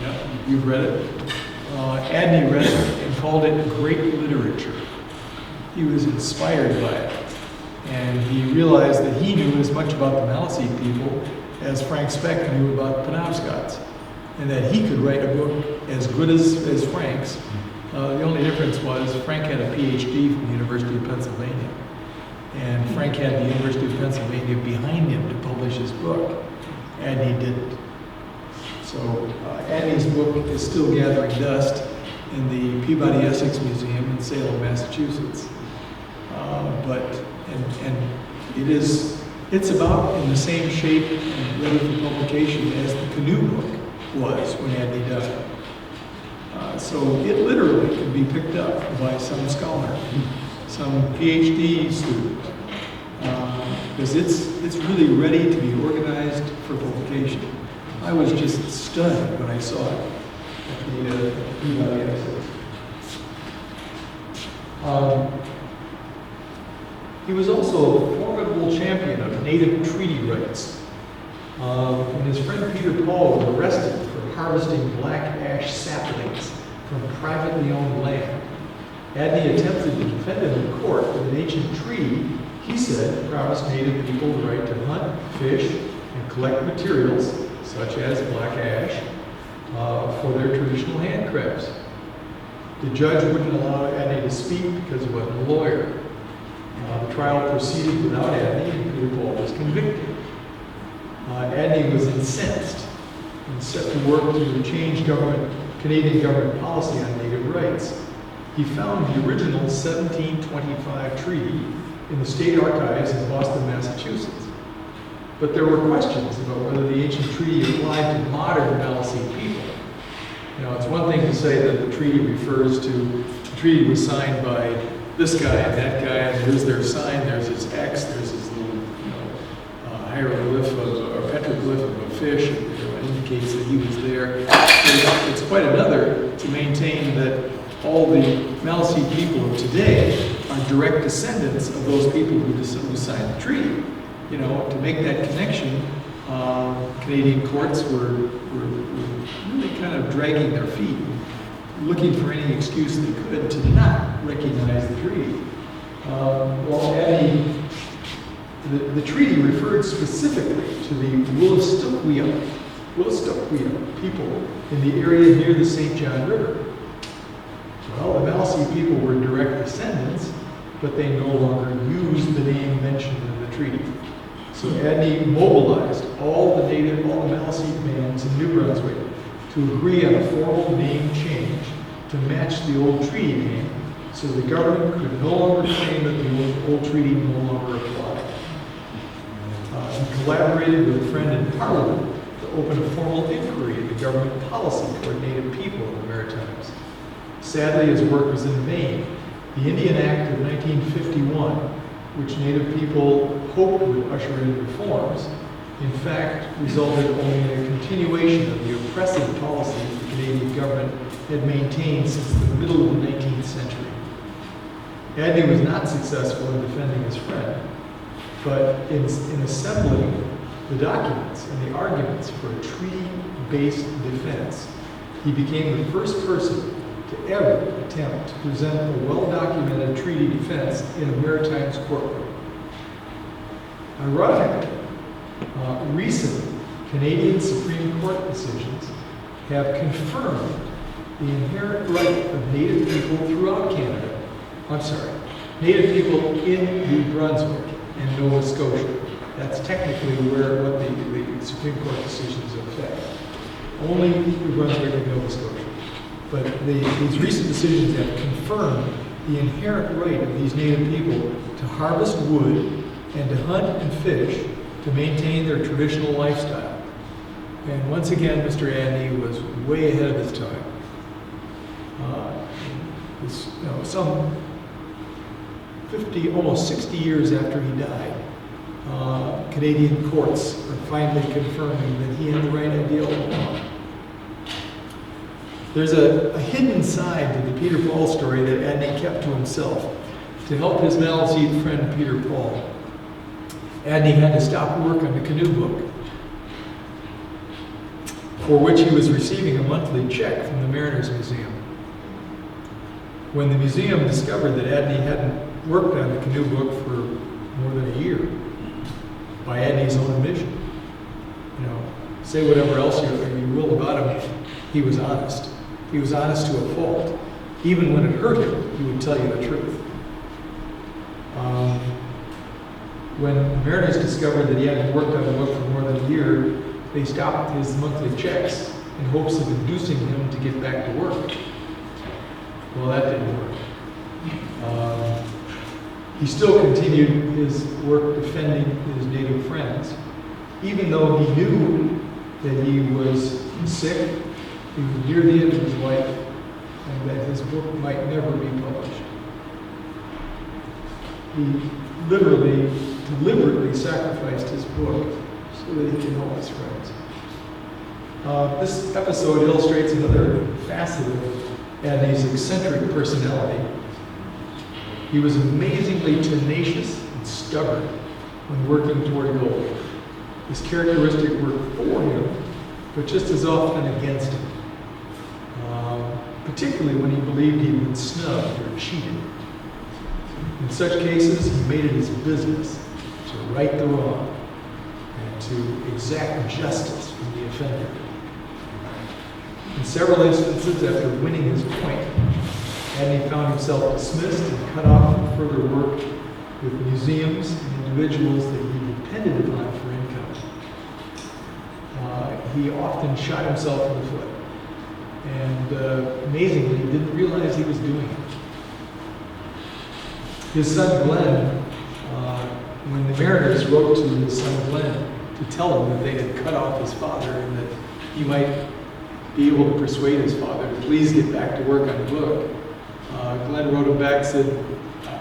Yep, you've read it. Adney read it and called it great literature. He was inspired by it. And he realized that he knew as much about the Maliseet people as Frank Speck knew about Penobscots. And that he could write a book as good as Frank's. The only difference was Frank had a PhD from the University of Pennsylvania. And Frank had the University of Pennsylvania behind him to publish his book. Adney didn't. So Adney's book is still gathering dust in the Peabody Essex Museum in Salem, Massachusetts. It's about in the same shape and ready for publication as the Canoe book was when Adney died. So it literally can be picked up by some scholar, some PhD student, because it's really ready to be organized for publication. I was just stunned when I saw it at the Peabody Essex. He was also a formidable champion of native treaty rights. When his friend Peter Paul was arrested for harvesting black ash saplings from privately owned land, Adney attempted to defend him in court with an ancient treaty He said, promised Native people the right to hunt, fish, and collect materials, such as black ash, for their traditional handcrafts. The judge wouldn't allow Adney to speak because he wasn't a lawyer. The trial proceeded without Adney, and Peter Paul was convicted. Adney was incensed and set to work to change Canadian government policy on Native rights. He found the original 1725 treaty in the state archives in Boston, Massachusetts. But there were questions about whether the ancient treaty applied to modern Maliseet people. You know, it's one thing to say that the treaty refers to, the treaty was signed by this guy and that guy, and here's their sign, there's his X, there's his little, hieroglyph or petroglyph of a fish, and it indicates that he was there. It's quite another to maintain that all the Maliseet people of today are direct descendants of those people who signed the treaty. You know, to make that connection, Canadian courts were really kind of dragging their feet, looking for any excuse they could to not recognize the treaty. Well, the treaty referred specifically to the Wolastoqiyik people in the area near the St. John River. Well, the Maliseet people were direct descendants, but they no longer used the name mentioned in the treaty. So Adney mobilized all the Maliseet bands in New Brunswick to agree on a formal name change to match the old treaty name, so the government could no longer claim that the old treaty no longer applied. He collaborated with a friend in Parliament to open a formal inquiry into government policy toward Native people in the Maritimes. Sadly, his work was in vain. The Indian Act of 1951, which Native people hoped would usher in reforms, in fact resulted only in a continuation of the oppressive policy the Canadian government had maintained since the middle of the 19th century. Adney was not successful in defending his friend, but in assembling the documents and the arguments for a treaty-based defense, he became the first person to ever attempt to present a well-documented treaty defense in a Maritimes courtroom. Ironically, recent Canadian Supreme Court decisions have confirmed the inherent right of Native people throughout Canada, Native people in New Brunswick and Nova Scotia. That's technically what the Supreme Court decisions affect. Only New Brunswick and Nova Scotia. But these recent decisions have confirmed the inherent right of these Native people to harvest wood and to hunt and fish to maintain their traditional lifestyle. And once again, Mr. Adney was way ahead of his time. Some 50, almost 60 years after he died, Canadian courts are finally confirming that he had the right idea all along. There's a hidden side to the Peter Paul story that Adney kept to himself. To help his Maliseet friend Peter Paul, Adney had to stop work on the canoe book, for which he was receiving a monthly check from the Mariners Museum. When the museum discovered that Adney hadn't worked on the canoe book for more than a year, by Adney's own admission, say whatever else you will about him, he was honest. He was honest to a fault. Even when it hurt him, he would tell you the truth. When Mariners discovered that he hadn't worked on the book for more than a year, they stopped his monthly checks in hopes of inducing him to get back to work. Well, that didn't work. He still continued his work defending his Native friends, even though he knew that he was sick, he was near the end of his life, and that his book might never be published. He deliberately sacrificed his book so that he could help his friends. This episode illustrates another facet of Adney's eccentric personality. He was amazingly tenacious and stubborn when working toward a goal. This characteristic worked for him, but just as often against him, particularly when he believed he'd been snubbed or cheated. In such cases, he made it his business to right the wrong and to exact justice from the offender. In several instances, after winning his point, Adney found himself dismissed and cut off from further work with museums and individuals that he depended upon for income. He often shot himself in the foot, and amazingly, didn't realize he was doing it. His son Glenn, when the Mariners wrote to his son Glenn to tell him that they had cut off his father and that he might be able to persuade his father to please get back to work on the book, Glenn wrote him back and said,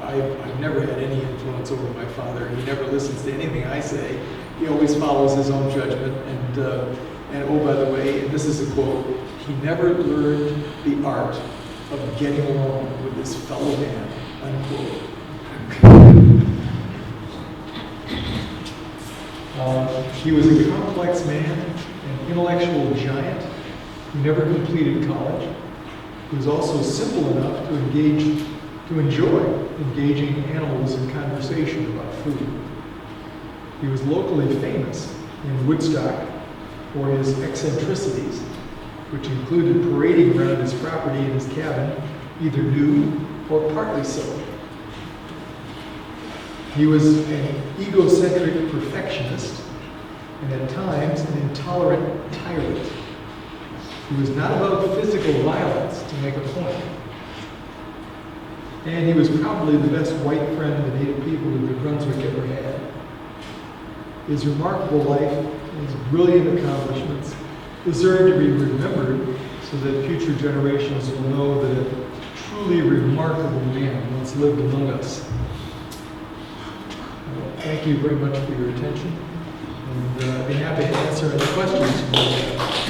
I've never had any influence over my father. He never listens to anything I say. He always follows his own judgment. And oh, by the way, and this is a quote, he never learned the art of getting along with his fellow man, unquote. He was a complex man, an intellectual giant who never completed college. He was also simple enough to enjoy engaging animals in conversation about food. He was locally famous in Woodstock for his eccentricities, which included parading around his property in his cabin, either nude or partly so. He was an egocentric perfectionist and at times an intolerant tyrant. He was not above physical violence to make a point. And he was probably the best white friend the native people of New Brunswick ever had. His remarkable life and his brilliant accomplishments deserve to be remembered so that future generations will know that a truly remarkable man once lived among us. Thank you very much for your attention, and I'd be happy to answer any questions you may have.